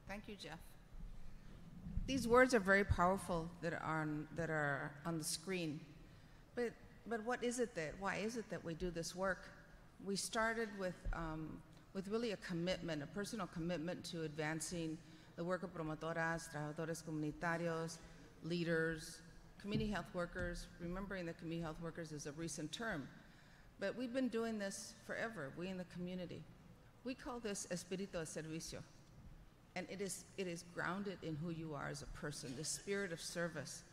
Thank you, Jeff. These words are very powerful that are on the screen. But what is it why is it that we do this work? We started with really a commitment, a personal commitment to advancing the work of promotoras, trabajadores comunitarios, leaders, community health workers. Remembering that community health workers is a recent term. But we've been doing this forever, we in the community. We call this espíritu de servicio. And it is grounded in who you are as a person, the spirit of service.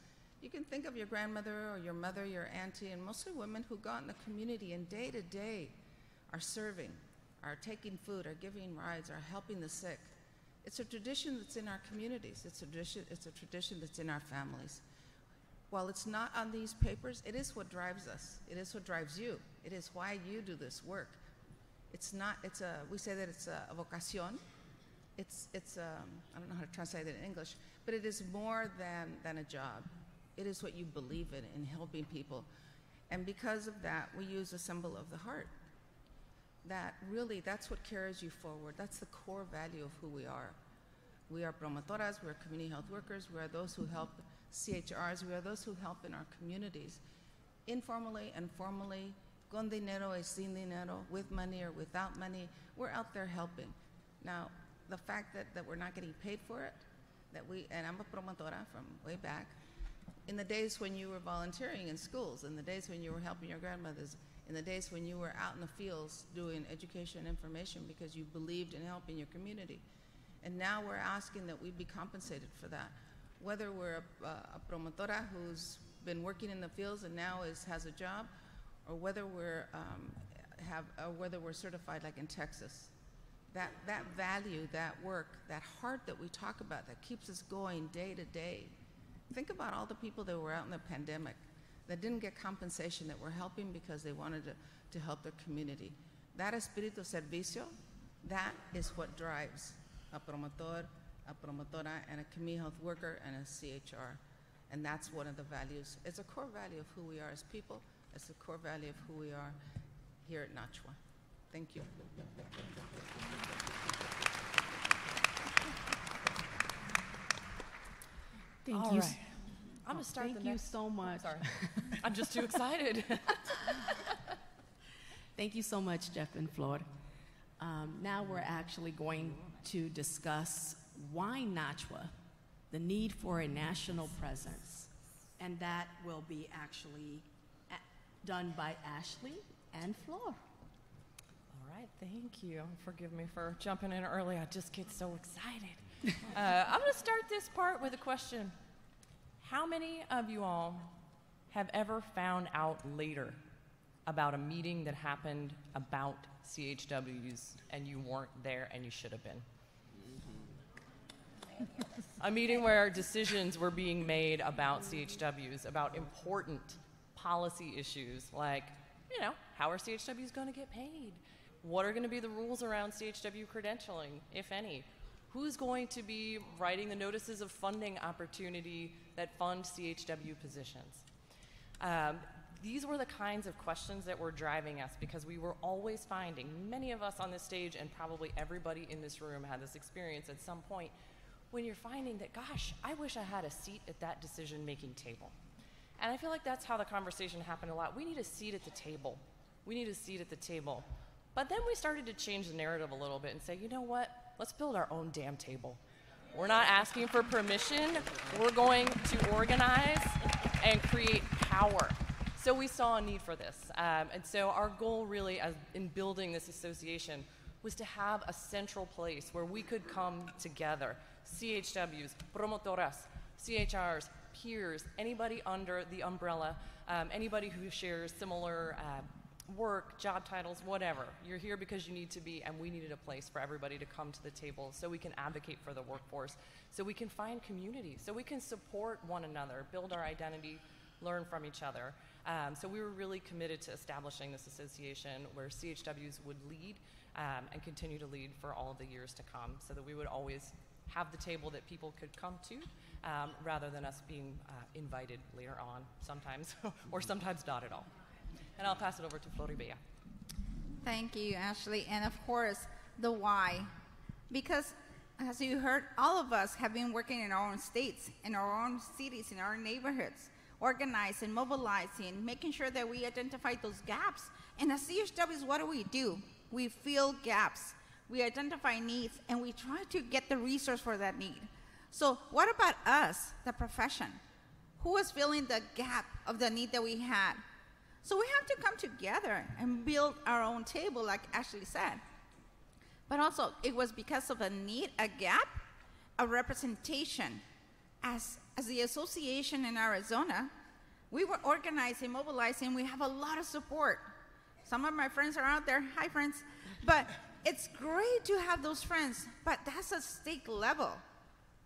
You can think of your grandmother or your mother, your auntie, and mostly women who go out in the community and day to day are serving, are taking food, are giving rides, are helping the sick. It's a tradition that's in our communities. It's a tradition that's in our families. While it's not on these papers, it is what drives us. It is what drives you. It is why you do this work. We say that it's a vocación. I don't know how to translate it in English, but it is more than a job. It is what you believe in helping people. And because of that, we use a symbol of the heart. That's what carries you forward. That's the core value of who we are. We are promotoras, we are community health workers, we are those who help CHRs, we are those who help in our communities, informally and formally, con dinero y sin dinero, with money or without money, we're out there helping. Now, the fact that we're not getting paid for it, and I'm a promotora from way back, in the days when you were volunteering in schools, in the days when you were helping your grandmothers, in the days when you were out in the fields doing education and information because you believed in helping your community. And now we're asking that we be compensated for that. Whether we're a promotora who's been working in the fields and now has a job, or whether we're certified like in Texas. That value, that work, that heart that we talk about that keeps us going day to day. Think about all the people that were out in the pandemic that didn't get compensation, that were helping because they wanted to help their community. That espíritu de servicio, that is what drives a promotor, a promotora, and a community health worker, and a CHR. And that's one of the values. It's a core value of who we are as people. It's a core value of who we are here at NACHW. Thank you. Thank you. Right. I'm going to start Thank you so much. Sorry. I'm just too excited. Thank you so much, Jeff and Flor. Now we're actually going to discuss why NACHW, the need for a national presence. And that will be actually done by Ashley and Flor. All right, thank you. Forgive me for jumping in early. I just get so excited. I'm going to start this part with a question. How many of you all have ever found out later about a meeting that happened about CHWs and you weren't there and you should have been? A meeting where decisions were being made about CHWs, about important policy issues like, you know, how are CHWs going to get paid? What are going to be the rules around CHW credentialing, if any? Who's going to be writing the notices of funding opportunity that fund CHW positions? These were the kinds of questions that were driving us because we were always finding, many of us on this stage and probably everybody in this room had this experience at some point, when you're finding that, gosh, I wish I had a seat at that decision-making table. And I feel like that's how the conversation happened a lot. We need a seat at the table. We need a seat at the table. But then we started to change the narrative a little bit and say, you know what? Let's build our own damn table. We're not asking for permission. We're going to organize and create power. So we saw a need for this. And so our goal really in building this association was to have a central place where we could come together. CHWs, promotoras, CHRs, peers, anybody under the umbrella, anybody who shares similar work, job titles, whatever. You're here because you need to be, and we needed a place for everybody to come to the table so we can advocate for the workforce, so we can find community, so we can support one another, build our identity, learn from each other. So we were really committed to establishing this association where CHWs would lead and continue to lead for all of the years to come, so that we would always have the table that people could come to, rather than us being invited later on sometimes, or sometimes not at all. And I'll pass it over to Floribella. Thank you, Ashley. And of course, the why. Because as you heard, all of us have been working in our own states, in our own cities, in our neighborhoods, organizing, mobilizing, making sure that we identify those gaps. And as CHWs, what do? We fill gaps. We identify needs, and we try to get the resource for that need. So what about us, the profession? Who was filling the gap of the need that we had? So we have to come together and build our own table, like Ashley said. But also, it was because of a need, a gap, a representation. As the association in Arizona, we were organizing, mobilizing. We have a lot of support. Some of my friends are out there. Hi, friends. But it's great to have those friends, but that's a state level.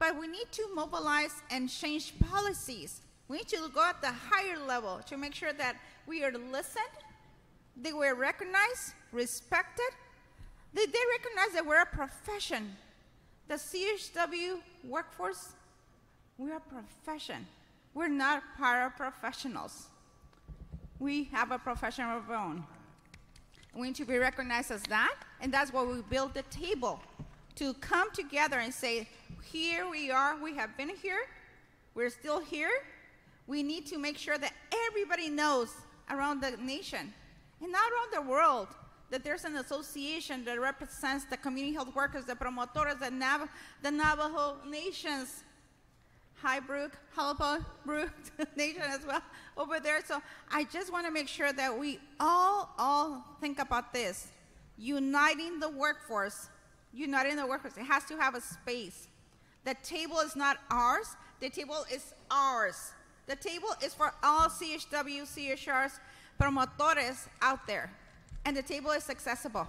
But we need to mobilize and change policies. We need to go at the higher level to make sure that we are listened, they were recognized, respected. They recognize that we're a profession. The CHW workforce, we're a profession. We're not paraprofessionals. We have a profession of our own. We need to be recognized as that, and that's why we built the table, to come together and say, here we are, we have been here, we're still here. We need to make sure that everybody knows around the nation, and not around the world, that there's an association that represents the community health workers, the promotoras, the Navajo nations. Hi, Brooke, Halapo, Brooke Nation as well over there. So I just want to make sure that we all think about this. Uniting the workforce. It has to have a space. The table is not ours. The table is ours. The table is for all CHW, CHRs, promotores out there. And the table is accessible.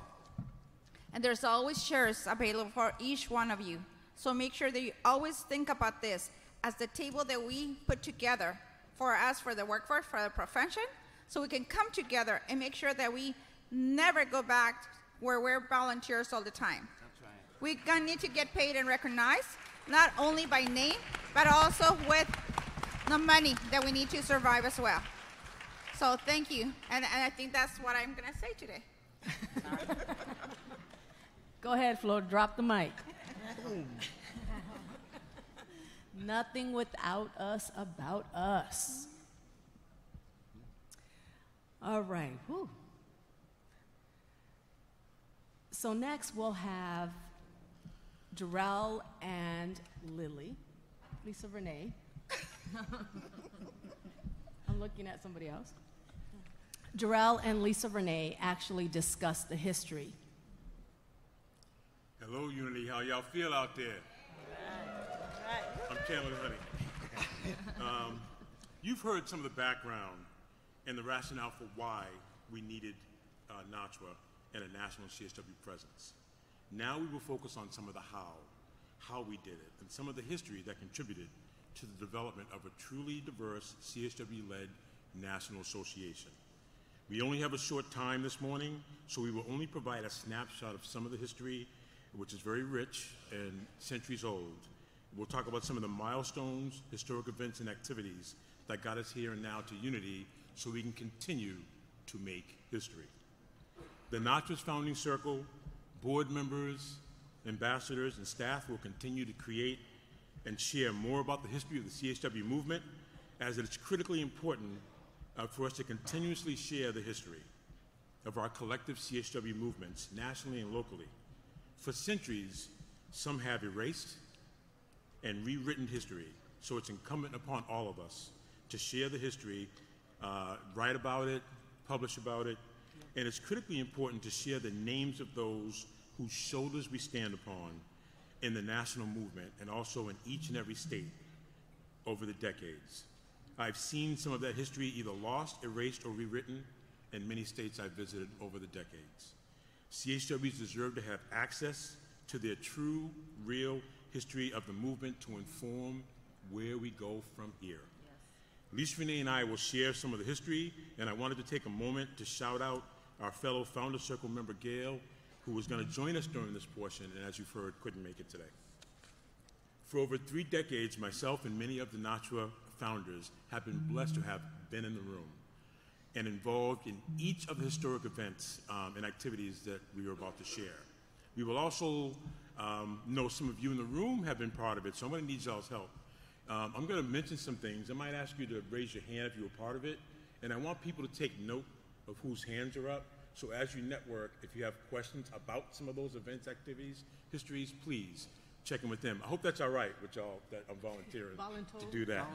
And there's always chairs available for each one of you. So make sure that you always think about this as the table that we put together for us, for the workforce, for the profession, so we can come together and make sure that we never go back where we're volunteers all the time. That's right. We need to get paid and recognized, not only by name, but also with the money that we need to survive as well. So thank you, and I think that's what I'm going to say today. Go ahead, Flo, drop the mic. Nothing without us about us. All right. Whew. So next we'll have Jarrell and Lisa Renee. I'm looking at somebody else. Jarrell and Lisa Renee actually discussed the history. Hello, Unity. How y'all feel out there? I'm Chandler Honey. You've heard some of the background and the rationale for why we needed NACHW and a national CSW presence. Now we will focus on some of the how we did it, and some of the history that contributed to the development of a truly diverse CSW-led national association. We only have a short time this morning, so we will only provide a snapshot of some of the history, which is very rich and centuries old. We'll talk about some of the milestones, historic events, and activities that got us here and now to Unity so we can continue to make history. The NACHW's founding circle, board members, ambassadors, and staff will continue to create and share more about the history of the CSW movement, as it is critically important for us to continuously share the history of our collective CSW movements nationally and locally. For centuries, some have erased and rewritten history, so it's incumbent upon all of us to share the history, write about it, publish about it, and it's critically important to share the names of those whose shoulders we stand upon in the national movement and also in each and every state over the decades. I've seen some of that history either lost, erased, or rewritten in many states I've visited over the decades. CHWs deserve to have access to their true, real history of the movement to inform where we go from here. Lisa Renee and I will share some of the history, and I wanted to take a moment to shout out our fellow Founder Circle member, Gail, who was going to join us during this portion, and as you've heard, couldn't make it today. For over 3 decades, myself and many of the NACHW founders have been blessed to have been in the room and involved in each of the historic events and activities that we are about to share. We will also know some of you in the room have been part of it, so I'm going to need y'all's help. I'm going to mention some things. I might ask you to raise your hand if you were part of it, and I want people to take note of whose hands are up. So as you network, if you have questions about some of those events, activities, histories, please check in with them. I hope that's all right with y'all that I'm volunteering to do that.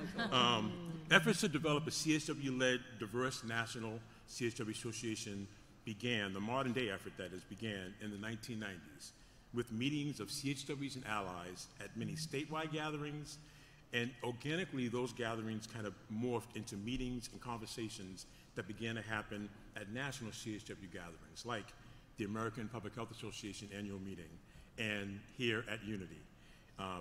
Efforts to develop a CSW-led diverse national CSW association began, the modern day effort that is, began in the 1990s with meetings of CHWs and allies at many statewide gatherings, and organically those gatherings kind of morphed into meetings and conversations that began to happen at national CHW gatherings, like the American Public Health Association annual meeting, and here at Unity,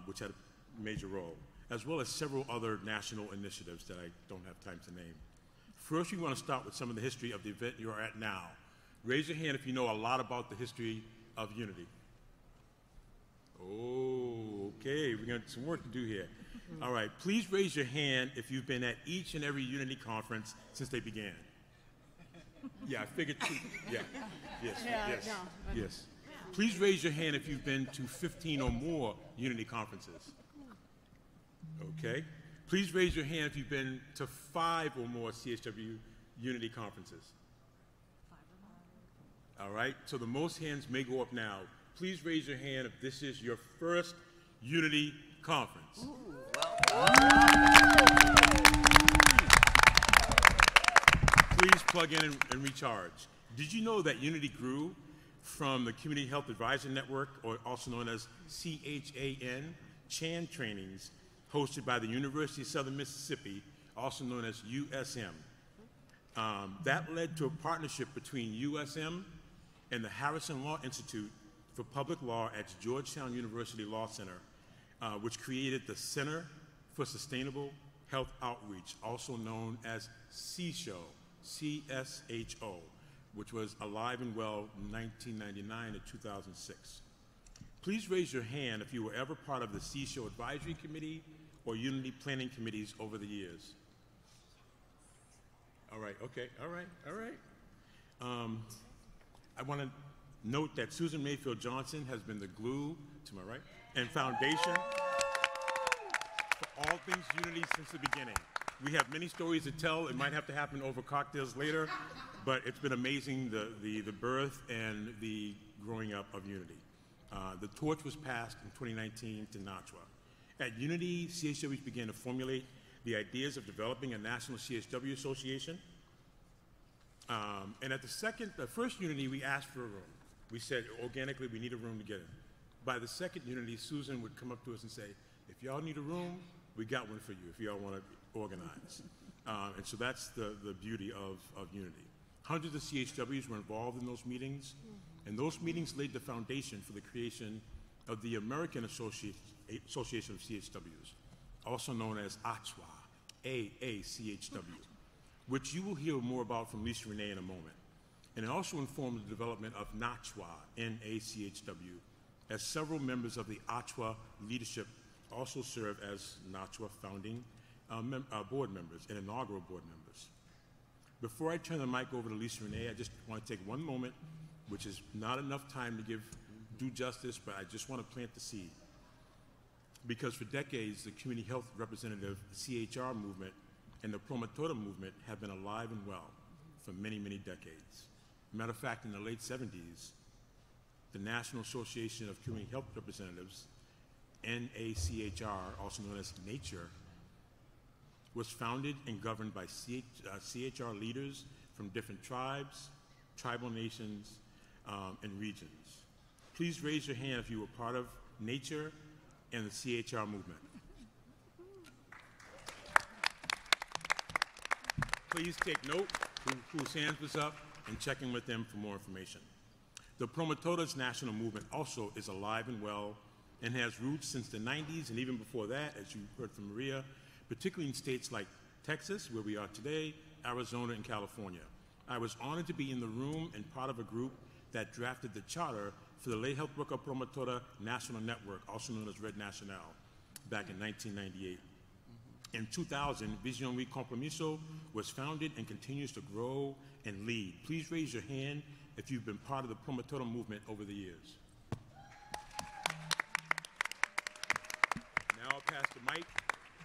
which had a major role, as well as several other national initiatives that I don't have time to name. First, we want to start with some of the history of the event you are at now. Raise your hand if you know a lot about the history of Unity. Oh, okay, we got some work to do here. All right, please raise your hand if you've been at each and every Unity conference since they began. Yeah, I figured two. Yeah, yes, yes. Please raise your hand if you've been to 15 or more Unity conferences. Okay. Please raise your hand if you've been to 5 or more CHW Unity conferences. All right, so the most hands may go up now. Please raise your hand if this is your first Unity conference. Ooh, Please plug in and recharge. Did you know that Unity grew from the Community Health Advisor Network, or also known as CHAN trainings, hosted by the University of Southern Mississippi, also known as USM. That led to a partnership between USM and the Harrison Law Institute for Public Law at Georgetown University Law Center, which created the Center for Sustainable Health Outreach, also known as CSHO, CSHO, which was alive and well in 1999 to 2006. Please raise your hand if you were ever part of the CSHO Advisory Committee or Unity Planning Committees over the years. All right, okay, all right. I want to note that Susan Mayfield Johnson has been the glue, to my right, and foundation for all things Unity since the beginning. We have many stories to tell. It might have to happen over cocktails later, but it's been amazing, the birth and the growing up of Unity. The torch was passed in 2019 to NACHW. At Unity, CHWs began to formulate the ideas of developing a national CHW association. And at the first Unity, we asked for a room. We said organically we need a room to get in. By the second Unity, Susan would come up to us and say, if y'all need a room, we got one for you if y'all want to organize. And so that's the beauty of Unity. Hundreds of CHWs were involved in those meetings, and those meetings laid the foundation for the creation of the American Association of CHWs, also known as NACHW, AACHW, which you will hear more about from Lisa Renee in a moment. And it also informed the development of NACHW, NACHW, as several members of the NACHW leadership also serve as NACHW founding board members and inaugural board members. Before I turn the mic over to Lisa Renee, I just want to take one moment, which is not enough time to give due justice, but I just want to plant the seed. Because for decades, the community health representative CHR movement and the promotora movement have been alive and well for many, many decades. Matter of fact, in the late 70s, the National Association of Community Health Representatives, NACHR, also known as NATURE, was founded and governed by CHR leaders from different tribes, tribal nations, and regions. Please raise your hand if you were part of NATURE and the CHR movement. Please take note whose hand was up and check in with them for more information. The Promotoras National Movement also is alive and well and has roots since the 90s and even before that, as you heard from Maria, particularly in states like Texas, where we are today, Arizona, and California. I was honored to be in the room and part of a group that drafted the charter for the Lay Health Worker Promotora National Network, also known as Red Nacional, back in 1998. In 2000, Visión y Compromiso was founded and continues to grow and lead. Please raise your hand if you've been part of the Promotora movement over the years. Now I'll pass the mic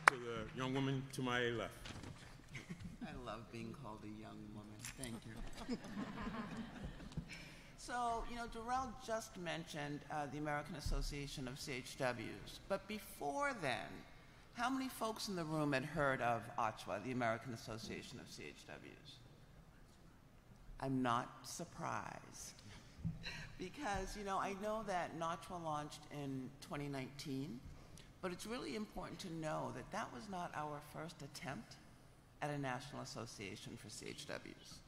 to the young woman to my left. I love being called a young woman. Thank you. So, you know, Darrell just mentioned the American Association of CHWs. But before then, how many folks in the room had heard of NACHW, the American Association of CHWs? I'm not surprised. Because, you know, I know that NACHW launched in 2019, but it's really important to know that that was not our first attempt at a national association for CHWs.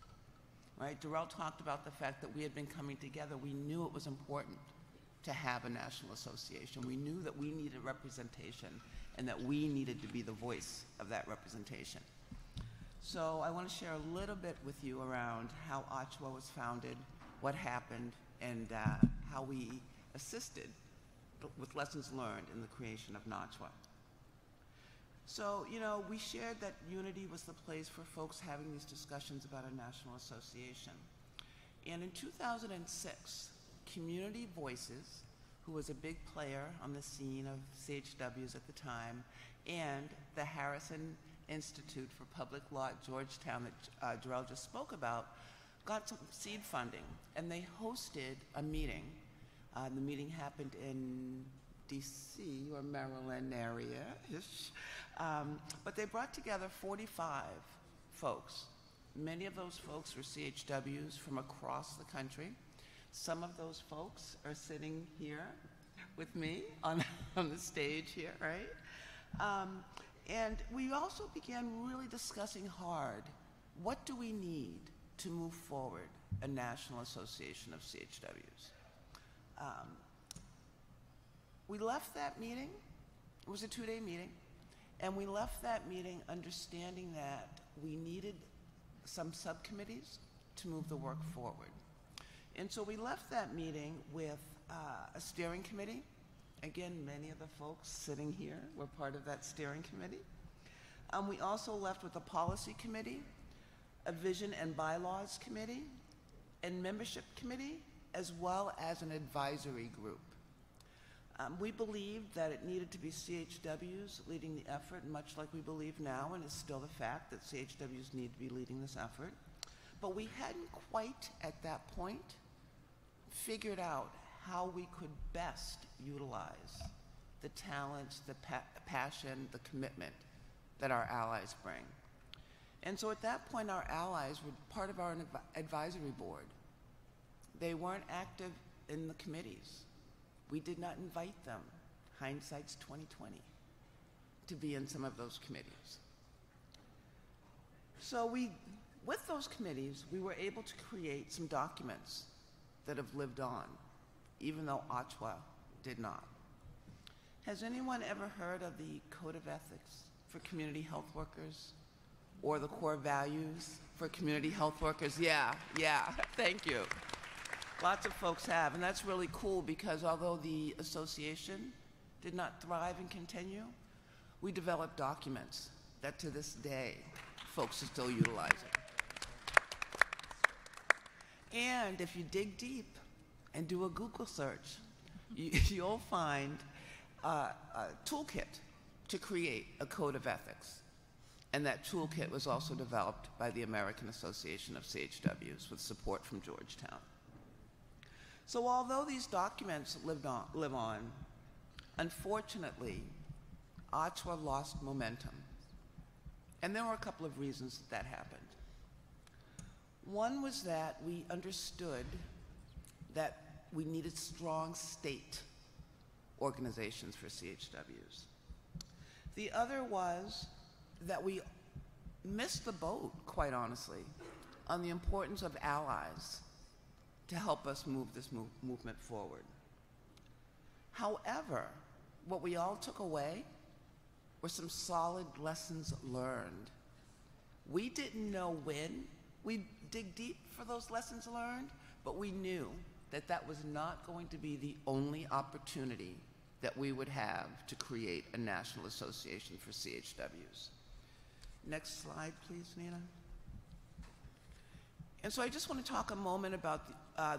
Right? Darrell talked about the fact that we had been coming together. We knew it was important to have a national association. We knew that we needed representation and that we needed to be the voice of that representation. So I want to share a little bit with you around how NACHW was founded, what happened, and how we assisted with lessons learned in the creation of NACHW. So, you know, we shared that Unity was the place for folks having these discussions about a national association. And in 2006, Community Voices, who was a big player on the scene of CHWs at the time, and the Harrison Institute for Public Law at Georgetown that Darrell just spoke about, got some seed funding, and they hosted a meeting. The meeting happened in DC or Maryland area-ish. But they brought together 45 folks. Many of those folks were CHWs from across the country. Some of those folks are sitting here with me on the stage here, right? And we also began really discussing hard, what do we need to move forward a national association of CHWs? We left that meeting, it was a 2-day meeting, and we left that meeting understanding that we needed some subcommittees to move the work forward. And so we left that meeting with a steering committee. Again, many of the folks sitting here were part of that steering committee. We also left with a policy committee, a vision and bylaws committee, and membership committee, as well as an advisory group. We believed that it needed to be CHWs leading the effort, much like we believe now, and it's still the fact that CHWs need to be leading this effort. But we hadn't quite, at that point, figured out how we could best utilize the talents, the passion, the commitment that our allies bring. And so at that point, our allies were part of our advisory board. They weren't active in the committees. We did not invite them, hindsight's 2020, to be in some of those committees. So with those committees, we were able to create some documents that have lived on, even though NACHW did not. Has anyone ever heard of the Code of Ethics for Community Health Workers, or the core values for community health workers? Yeah, thank you. Lots of folks have, and that's really cool because although the association did not thrive and continue, we developed documents that to this day folks are still utilizing. And if you dig deep and do a Google search, you'll find a toolkit to create a code of ethics. And that toolkit was also developed by the American Association of CHWs with support from Georgetown. So although these documents live on, unfortunately, NACHW lost momentum. And there were a couple of reasons that happened. One was that we understood that we needed strong state organizations for CHWs. The other was that we missed the boat, quite honestly, on the importance of allies to help us move this movement forward. However, what we all took away were some solid lessons learned. We didn't know when we'd dig deep for those lessons learned, but we knew that that was not going to be the only opportunity that we would have to create a national association for CHWs. Next slide, please, Nina. And so I just want to talk a moment about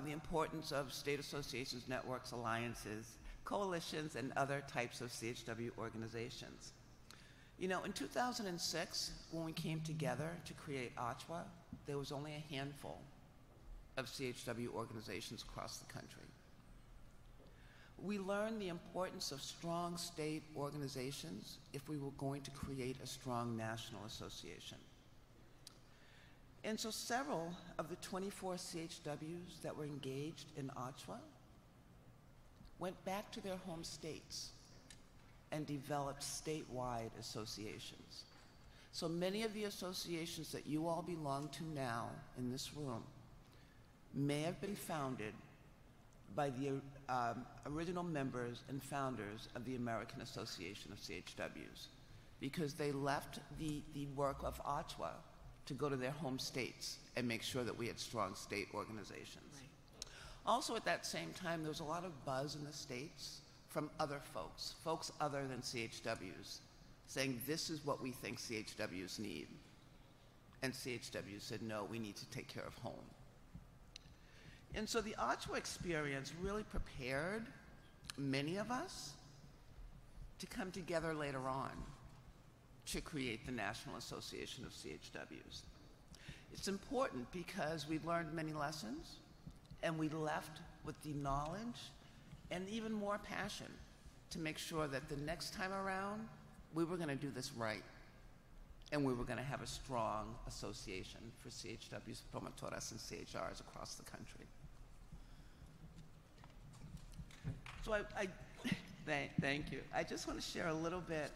the importance of state associations, networks, alliances, coalitions, and other types of CHW organizations. You know, in 2006, when we came together to create NACHW, there was only a handful of CHW organizations across the country. We learned the importance of strong state organizations if we were going to create a strong national association. And so several of the 24 CHWs that were engaged in NACHW went back to their home states and developed statewide associations. So many of the associations that you all belong to now in this room may have been founded by the original members and founders of the American Association of CHWs, because they left the work of NACHW to go to their home states and make sure that we had strong state organizations. Right. Also at that same time, there was a lot of buzz in the states from other folks other than CHWs, saying this is what we think CHWs need. And CHWs said, no, we need to take care of home. And so the NACHW experience really prepared many of us to come together later on to create the National Association of CHWs. It's important because we learned many lessons and we left with the knowledge and even more passion to make sure that the next time around we were going to do this right and we were going to have a strong association for CHWs, promotoras, and CHRs across the country. So thank you. I just want to share a little bit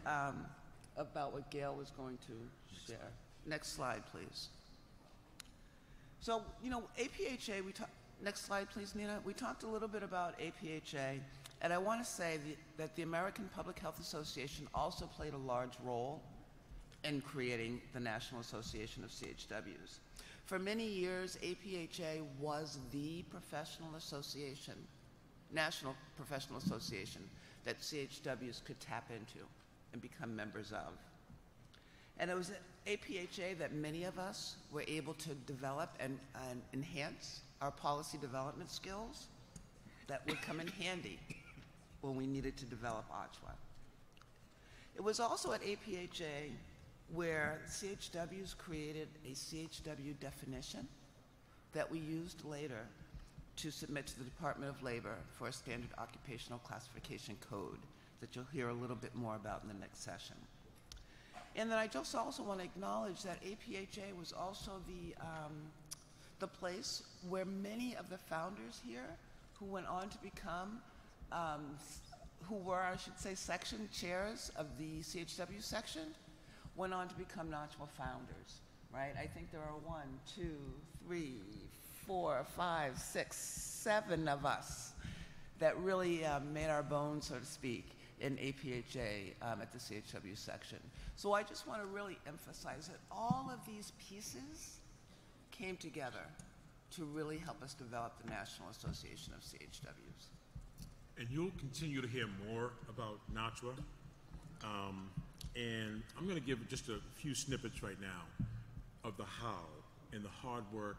about what Gail was going to share. Next slide, please. So, you know, APHA, next slide, please, Nina. We talked a little bit about APHA, and I want to say that the American Public Health Association also played a large role in creating the National Association of CHWs. For many years, APHA was the professional association, national professional association, that CHWs could tap into and become members of. And it was at APHA that many of us were able to develop and enhance our policy development skills that would come in handy when we needed to develop NACHW. It was also at APHA where CHWs created a CHW definition that we used later to submit to the Department of Labor for a standard occupational classification code that you'll hear a little bit more about in the next session. And then I just also want to acknowledge that APHA was also the place where many of the founders here who went on to become, who were, I should say, section chairs of the CHW section, went on to become NACHW founders, right? I think there are 1, 2, 3, 4, 5, 6, 7 of us that really made our bones, so to speak, in APHA at the CHW section. So I just want to really emphasize that all of these pieces came together to really help us develop the National Association of CHWs. And you'll continue to hear more about NACHW. And I'm going to give just a few snippets right now of the how and the hard work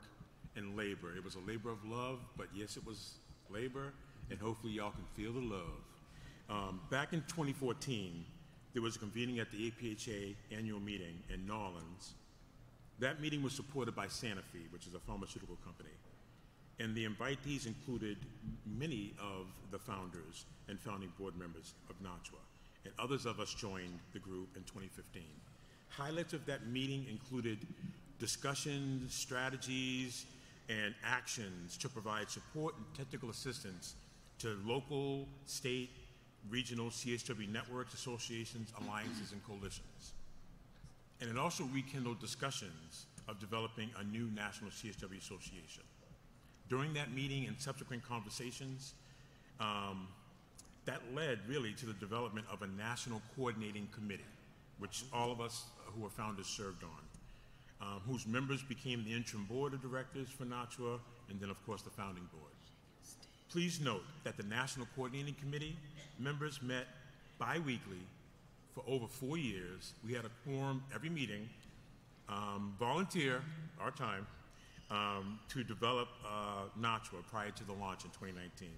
and labor. It was a labor of love, but yes, it was labor, and hopefully y'all can feel the love. Back in 2014, there was a convening at the APHA annual meeting in New Orleans. That meeting was supported by Sanofi, which is a pharmaceutical company. And the invitees included many of the founders and founding board members of NACHW. And others of us joined the group in 2015. Highlights of that meeting included discussions, strategies, and actions to provide support and technical assistance to local, state, regional CHW networks, associations, alliances, and coalitions. And it also rekindled discussions of developing a new national CHW association. During that meeting and subsequent conversations, that led really to the development of a national coordinating committee, which all of us who were founders served on, whose members became the interim board of directors for NACHW, and then of course the founding board. Please note that the National Coordinating Committee members met bi-weekly for over 4 years. We had a quorum every meeting, volunteer our time, to develop NACHW prior to the launch in 2019.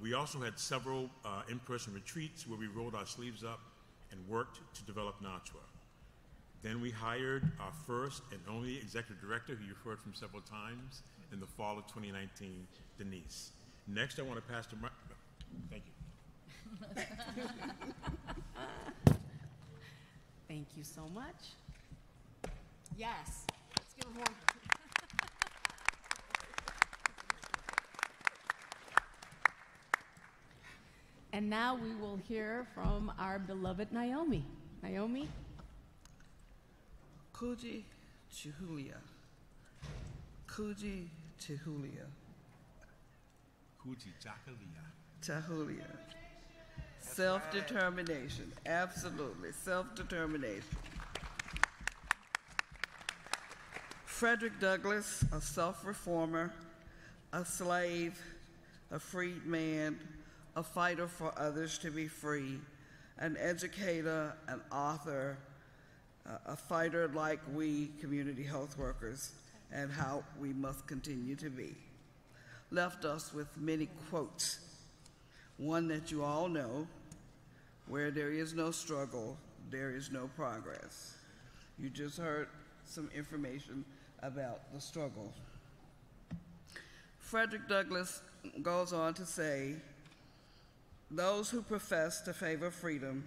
We also had several in-person retreats where we rolled our sleeves up and worked to develop NACHW. Then we hired our first and only executive director, who you've heard from several times, in the fall of 2019, Denise. Next, I want to pass to thank you. Thank you so much. Yes, let's give them one. And now we will hear from our beloved Naomi. Naomi? Kuji Chihulia. Kuji Chihulia. Kuji Chakalia. Chihulia. Self-determination. Absolutely. Self-determination. Frederick Douglass, a self-reformer, a slave, a freed man, a fighter for others to be free, an educator, an author, a fighter like we community health workers, and how we must continue to be. Left us with many quotes. One that you all know, where there is no struggle, there is no progress. You just heard some information about the struggle. Frederick Douglass goes on to say, those who profess to favor freedom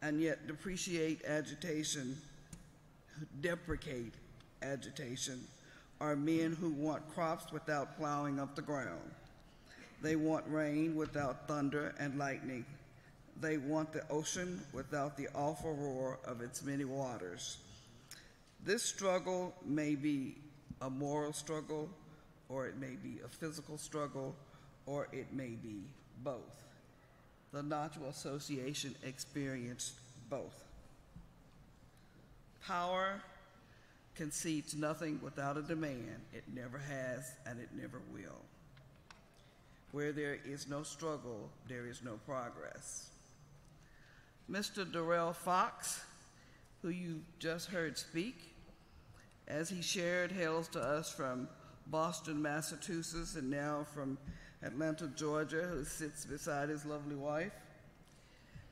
and yet deprecate agitation are men who want crops without plowing up the ground. They want rain without thunder and lightning. They want the ocean without the awful roar of its many waters. This struggle may be a moral struggle, or it may be a physical struggle, or it may be both. The NACHW Association experienced both. Power concedes nothing without a demand. It never has, and it never will. Where there is no struggle, there is no progress. Mr. Darrell Fox, who you just heard speak, as he shared, hails to us from Boston, Massachusetts, and now from Atlanta, Georgia, who sits beside his lovely wife,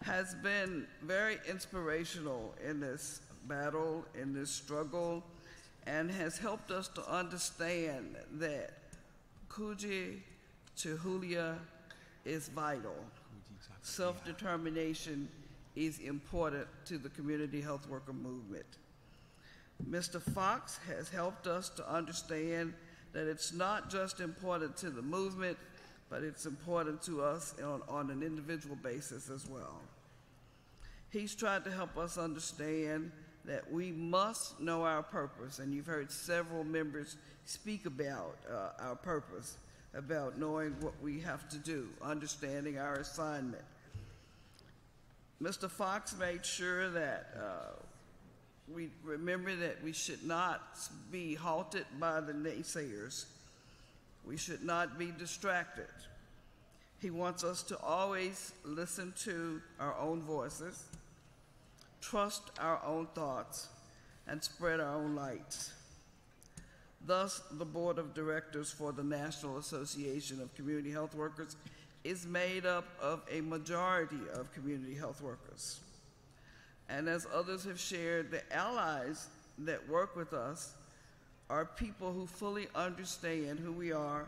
has been very inspirational in this battle, in this struggle, and has helped us to understand that Kuji to Julia is vital. Self-determination is important to the community health worker movement. Mr. Fox has helped us to understand that it's not just important to the movement, but it's important to us on an individual basis as well. He's tried to help us understand that we must know our purpose, and you've heard several members speak about our purpose, about knowing what we have to do, understanding our assignment. Mr. Fox made sure that we remember that we should not be halted by the naysayers. We should not be distracted. He wants us to always listen to our own voices, trust our own thoughts, and spread our own lights. Thus, the Board of Directors for the National Association of Community Health Workers is made up of a majority of community health workers. And as others have shared, the allies that work with us are people who fully understand who we are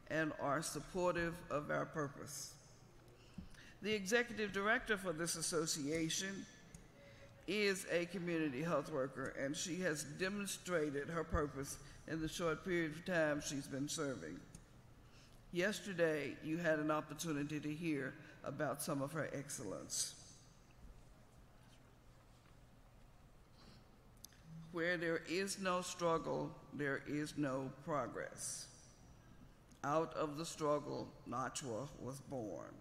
and are supportive of our purpose. The executive director for this association is a community health worker, and she has demonstrated her purpose in the short period of time she's been serving. Yesterday, you had an opportunity to hear about some of her excellence. Where there is no struggle, there is no progress. Out of the struggle, NACHW was born.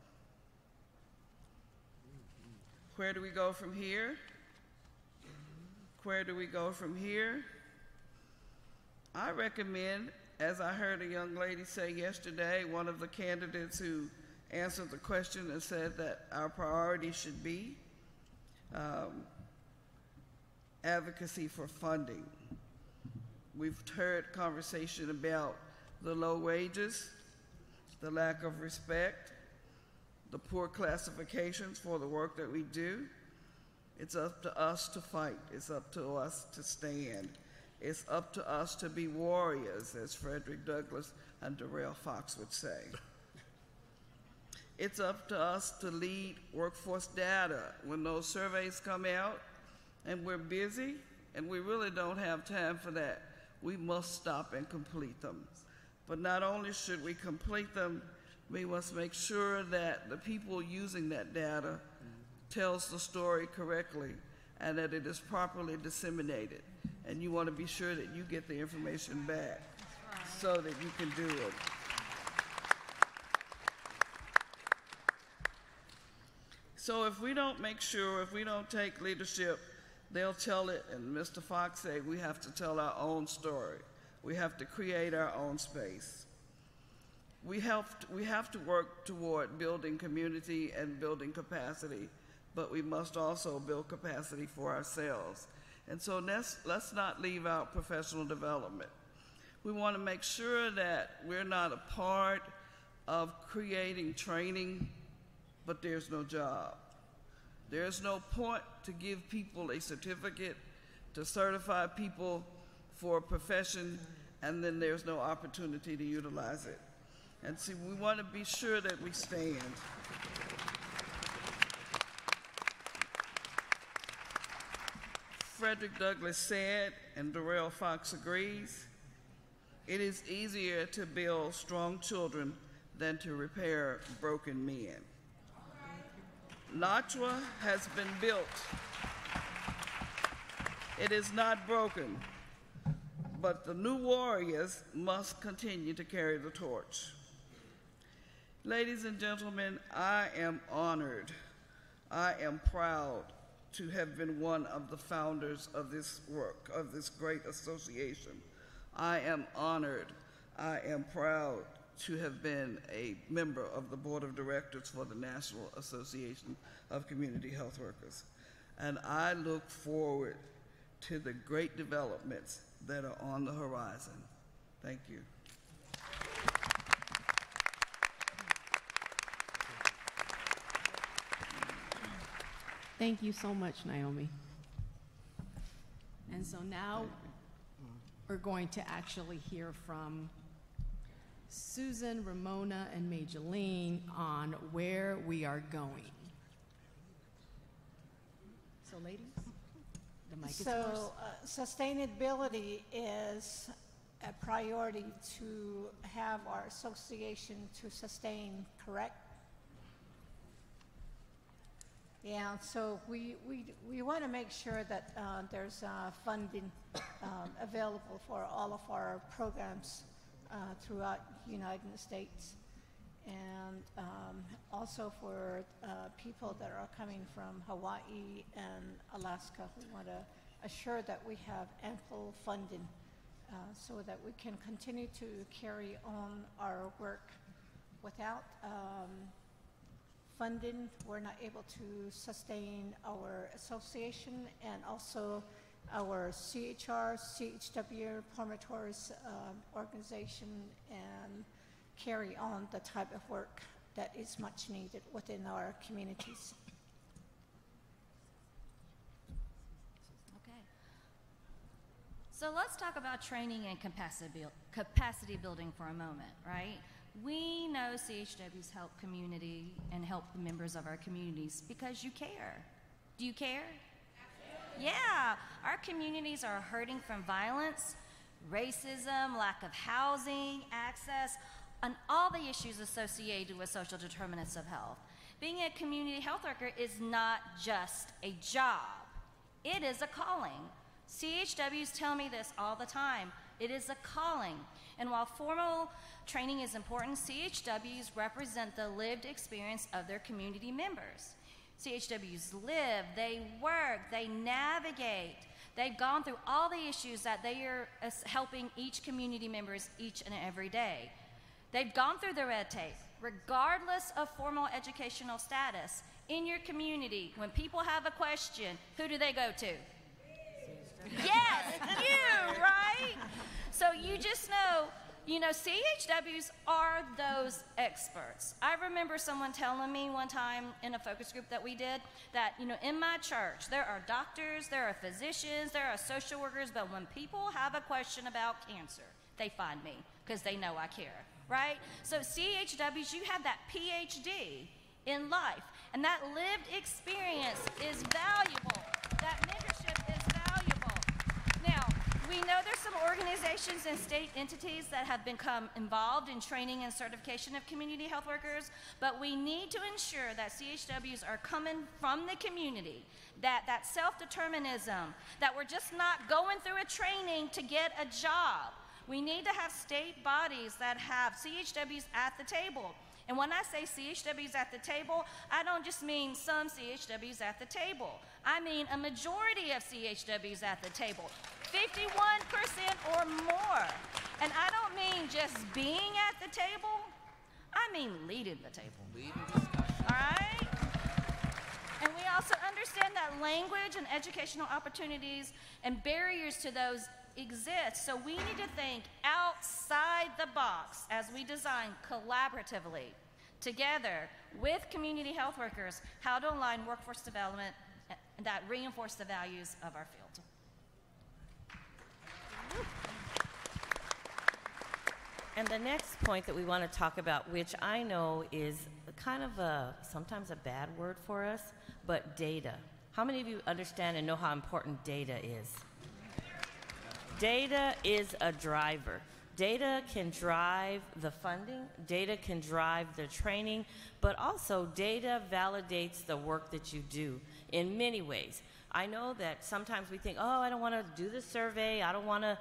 Where do we go from here? Where do we go from here? I recommend, as I heard a young lady say yesterday, one of the candidates who answered the question and said that our priority should be advocacy for funding. We've heard conversation about the low wages, the lack of respect, the poor classifications for the work that we do. It's up to us to fight. It's up to us to stand. It's up to us to be warriors, as Frederick Douglass and Darrell Fox would say. It's up to us to lead workforce data. When those surveys come out and we're busy and we really don't have time for that, we must stop and complete them. But not only should we complete them, we must make sure that the people using that data tells the story correctly and that it is properly disseminated. And you want to be sure that you get the information back so that you can do it. So if we don't make sure, if we don't take leadership, they'll tell it, and Mr. Fox said we have to tell our own story. We have to create our own space. We have to work toward building community and building capacity, but we must also build capacity for ourselves. And so let's not leave out professional development. We want to make sure that we're not a part of creating training, but there's no job. There's no point to give people a certificate, to certify people for a profession, and then there's no opportunity to utilize it. And see, we want to be sure that we stand. Frederick Douglass said, and Darrell Fox agrees, it is easier to build strong children than to repair broken men. NACHW has been built. It is not broken, but the new warriors must continue to carry the torch. Ladies and gentlemen, I am honored. I am proud to have been one of the founders of this work, of this great association. I am honored. I am proud to have been a member of the Board of Directors for the National Association of Community Health Workers. And I look forward to the great developments that are on the horizon. Thank you. Thank you so much, Naomi. And so now we're going to actually hear from Susan, Ramona, and Majeline on where we are going. So ladies, the mic is yours. So sustainability is a priority to have our association to sustain, correct? Yeah, so we want to make sure that there's funding available for all of our programs throughout the United States. And also for people that are coming from Hawaii and Alaska, we want to assure that we have ample funding so that we can continue to carry on our work. Without funding, we're not able to sustain our association and also our CHR, CHW, Promotories organization, and carry on the type of work that is much needed within our communities. Okay. So let's talk about training and capacity building for a moment, right? We know CHWs help community and help the members of our communities because you care. Do you care? Yeah, our communities are hurting from violence, racism, lack of housing, access, and all the issues associated with social determinants of health. Being a community health worker is not just a job. It is a calling. CHWs tell me this all the time. It is a calling. And while formal training is important, CHWs represent the lived experience of their community members. CHWs live, they work, they navigate. They've gone through all the issues that they are helping each community members each and every day. They've gone through the red tape, regardless of formal educational status. In your community, when people have a question, who do they go to? Yes, you, right? So you just know, CHWs are those experts. I remember someone telling me one time in a focus group that we did that, in my church, there are doctors, there are physicians, there are social workers, but when people have a question about cancer, they find me because they know I care, right? So CHWs, you have that PhD in life, and that lived experience is valuable. That mentorship is valuable. Now, we know there's some organizations and state entities that have become involved in training and certification of community health workers, but we need to ensure that CHWs are coming from the community, that self-determinism, that we're just not going through a training to get a job. We need to have state bodies that have CHWs at the table. And when I say CHWs at the table, I don't just mean some CHWs at the table. I mean a majority of CHWs at the table, 51% or more. And I don't mean just being at the table, I mean leading the table. Leading discussion. All right? And we also understand that language and educational opportunities and barriers to those exist. So we need to think outside the box as we design collaboratively together with community health workers how to align workforce development that reinforce the values of our field. And the next point that we want to talk about, which I know is kind of sometimes a bad word for us, but data. How many of you understand and know how important data is? Data is a driver. Data can drive the funding, data can drive the training, but also data validates the work that you do in many ways. I know that sometimes we think, oh, I don't want to do the survey, I don't want to,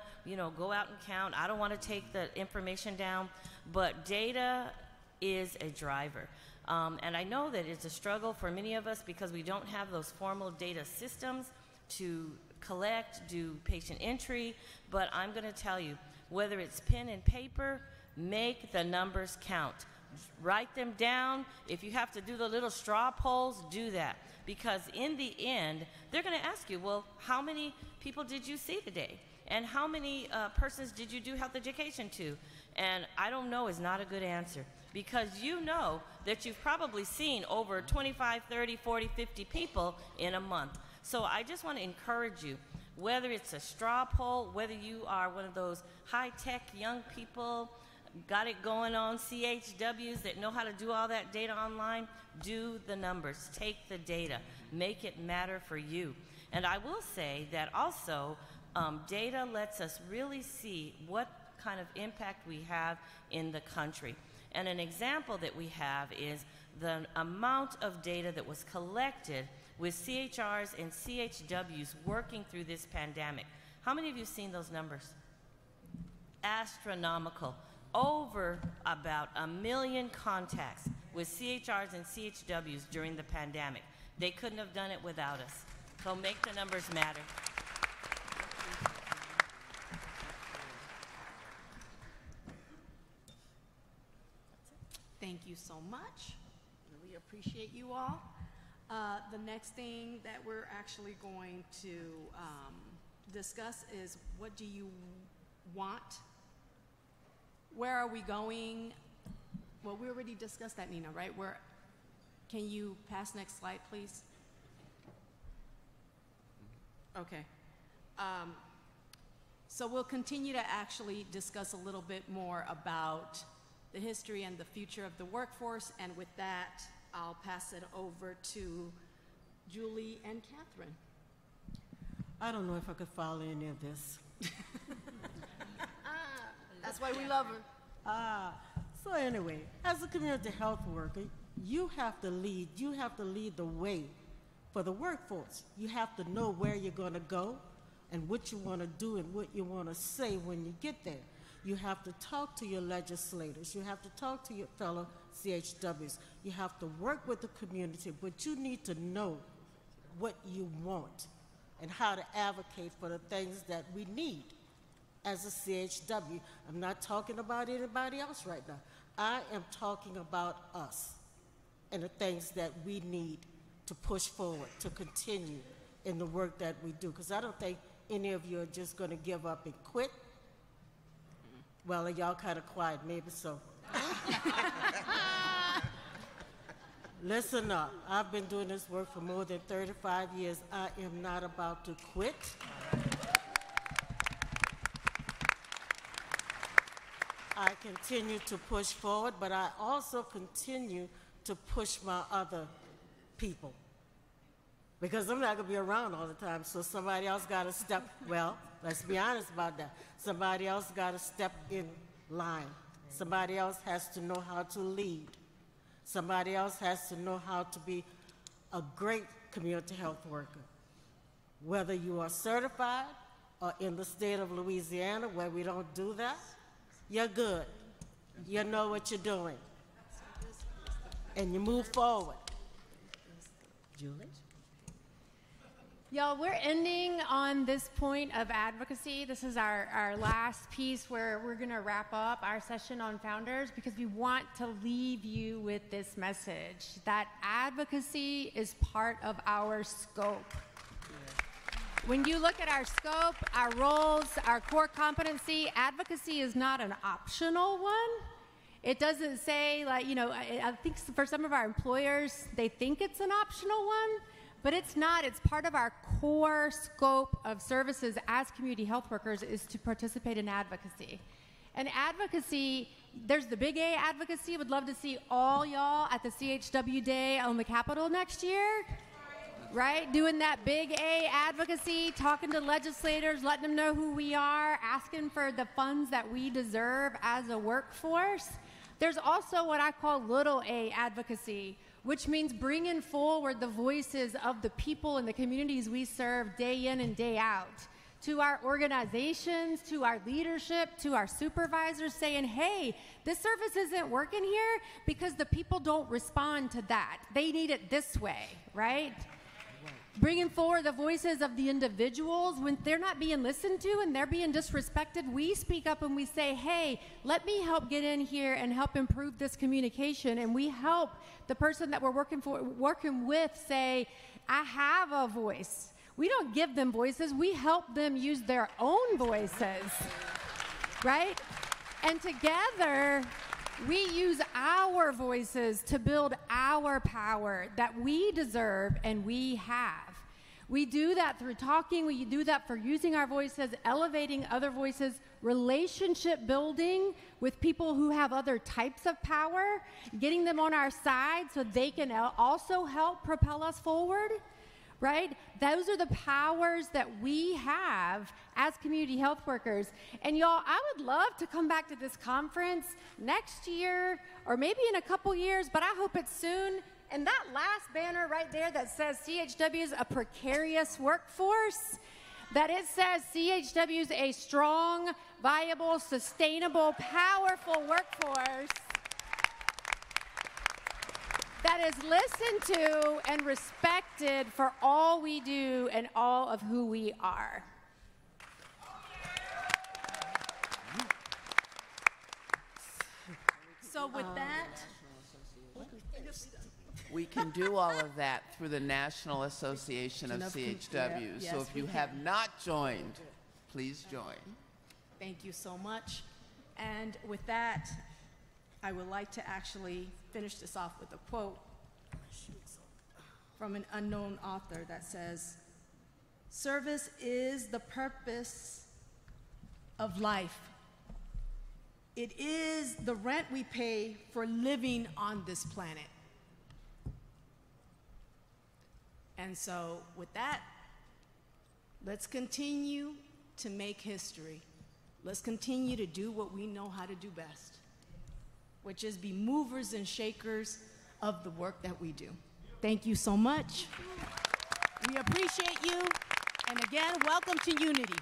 go out and count, I don't want to take the information down, but data is a driver. And I know that it's a struggle for many of us because we don't have those formal data systems to collect, do patient entry, but I'm going to tell you, whether it's pen and paper, make the numbers count. Write them down. If you have to do the little straw polls, do that. Because in the end, they're going to ask you, well, how many people did you see today? And how many persons did you do health education to? And I don't know is not a good answer. Because you know that you've probably seen over 25, 30, 40, 50 people in a month. So I just want to encourage you, whether it's a straw poll, whether you are one of those high-tech young people, got it going on, CHWs that know how to do all that data online, do the numbers, take the data, make it matter for you. And I will say that also, data lets us really see what kind of impact we have in the country. And an example that we have is the amount of data that was collected with CHRs and CHWs working through this pandemic. How many of you have seen those numbers? Astronomical. Over about 1 million contacts with CHRs and CHWs during the pandemic. They couldn't have done it without us. So make the numbers matter. Thank you so much. Really appreciate you all. The next thing that we're actually going to discuss is, what do you want? Where are we going? Well, we already discussed that, Nina, right? Can you pass next slide, please? Okay. So we'll continue to actually discuss a little bit more about the history and the future of the workforce, and with that, I'll pass it over to Julie and Catherine. I don't know if I could follow any of this. That's why we love her. So anyway, as a community health worker, you have to lead. You have to lead the way for the workforce. You have to know where you're going to go and what you want to do and what you want to say when you get there. You have to talk to your legislators. You have to talk to your fellow CHWs. You have to work with the community, but you need to know what you want and how to advocate for the things that we need as a CHW. I'm not talking about anybody else right now. I am talking about us and the things that we need to push forward, to continue in the work that we do. Because I don't think any of you are just going to give up and quit. Well, y'all kind of quiet, maybe so. Listen up. I've been doing this work for more than 35 years. I am not about to quit. I continue to push forward, but I also continue to push my other people. Because I'm not going to be around all the time, so somebody else got to step, well, let's be honest about that. Somebody else got to step in line. Somebody else has to know how to lead. Somebody else has to know how to be a great community health worker. Whether you are certified or in the state of Louisiana where we don't do that, you're good. You know what you're doing. And you move forward. Julie? Y'all, we're ending on this point of advocacy. This is our last piece where we're going to wrap up our session on founders, because we want to leave you with this message that advocacy is part of our scope. When you look at our scope, our roles, our core competency, advocacy is not an optional one. It doesn't say, like, you know, I think for some of our employers, they think it's an optional one. But it's not. It's part of our core scope of services as community health workers, is to participate in advocacy. And advocacy, there's the big A advocacy. Would love to see all y'all at the CHW Day on the Capitol next year, right? Doing that big A advocacy, talking to legislators, letting them know who we are, asking for the funds that we deserve as a workforce. There's also what I call little A advocacy, which means bringing forward the voices of the people and the communities we serve day in and day out, to our organizations, to our leadership, to our supervisors, saying, hey, this service isn't working here because the people don't respond to that. They need it this way, right? Bringing forward the voices of the individuals when they're not being listened to and they're being disrespected. We speak up and we say, hey, let me help get in here and help improve this communication. And we help the person that we're working with say, I have a voice. We don't give them voices. We help them use their own voices, right? And together, we use our voices to build our power that we deserve and we have. We do that through talking. We do that for using our voices, elevating other voices, relationship building with people who have other types of power, getting them on our side so they can also help propel us forward, right? Those are the powers that we have as community health workers. And y'all, I would love to come back to this conference next year or maybe in a couple years, but I hope it's soon. And that last banner right there that says CHW is a precarious workforce, that it says CHW is a strong, viable, sustainable, powerful workforce that is listened to and respected for all we do and all of who we are. So with that, we can do all of that through the National Association of CHW. Yes, so if you have not joined, please join. Thank you so much. And with that, I would like to actually finish this off with a quote from an unknown author that says, "Service is the purpose of life. It is the rent we pay for living on this planet." And so with that, let's continue to make history. Let's continue to do what we know how to do best, which is be movers and shakers of the work that we do. Thank you so much. We appreciate you. And again, welcome to Unity.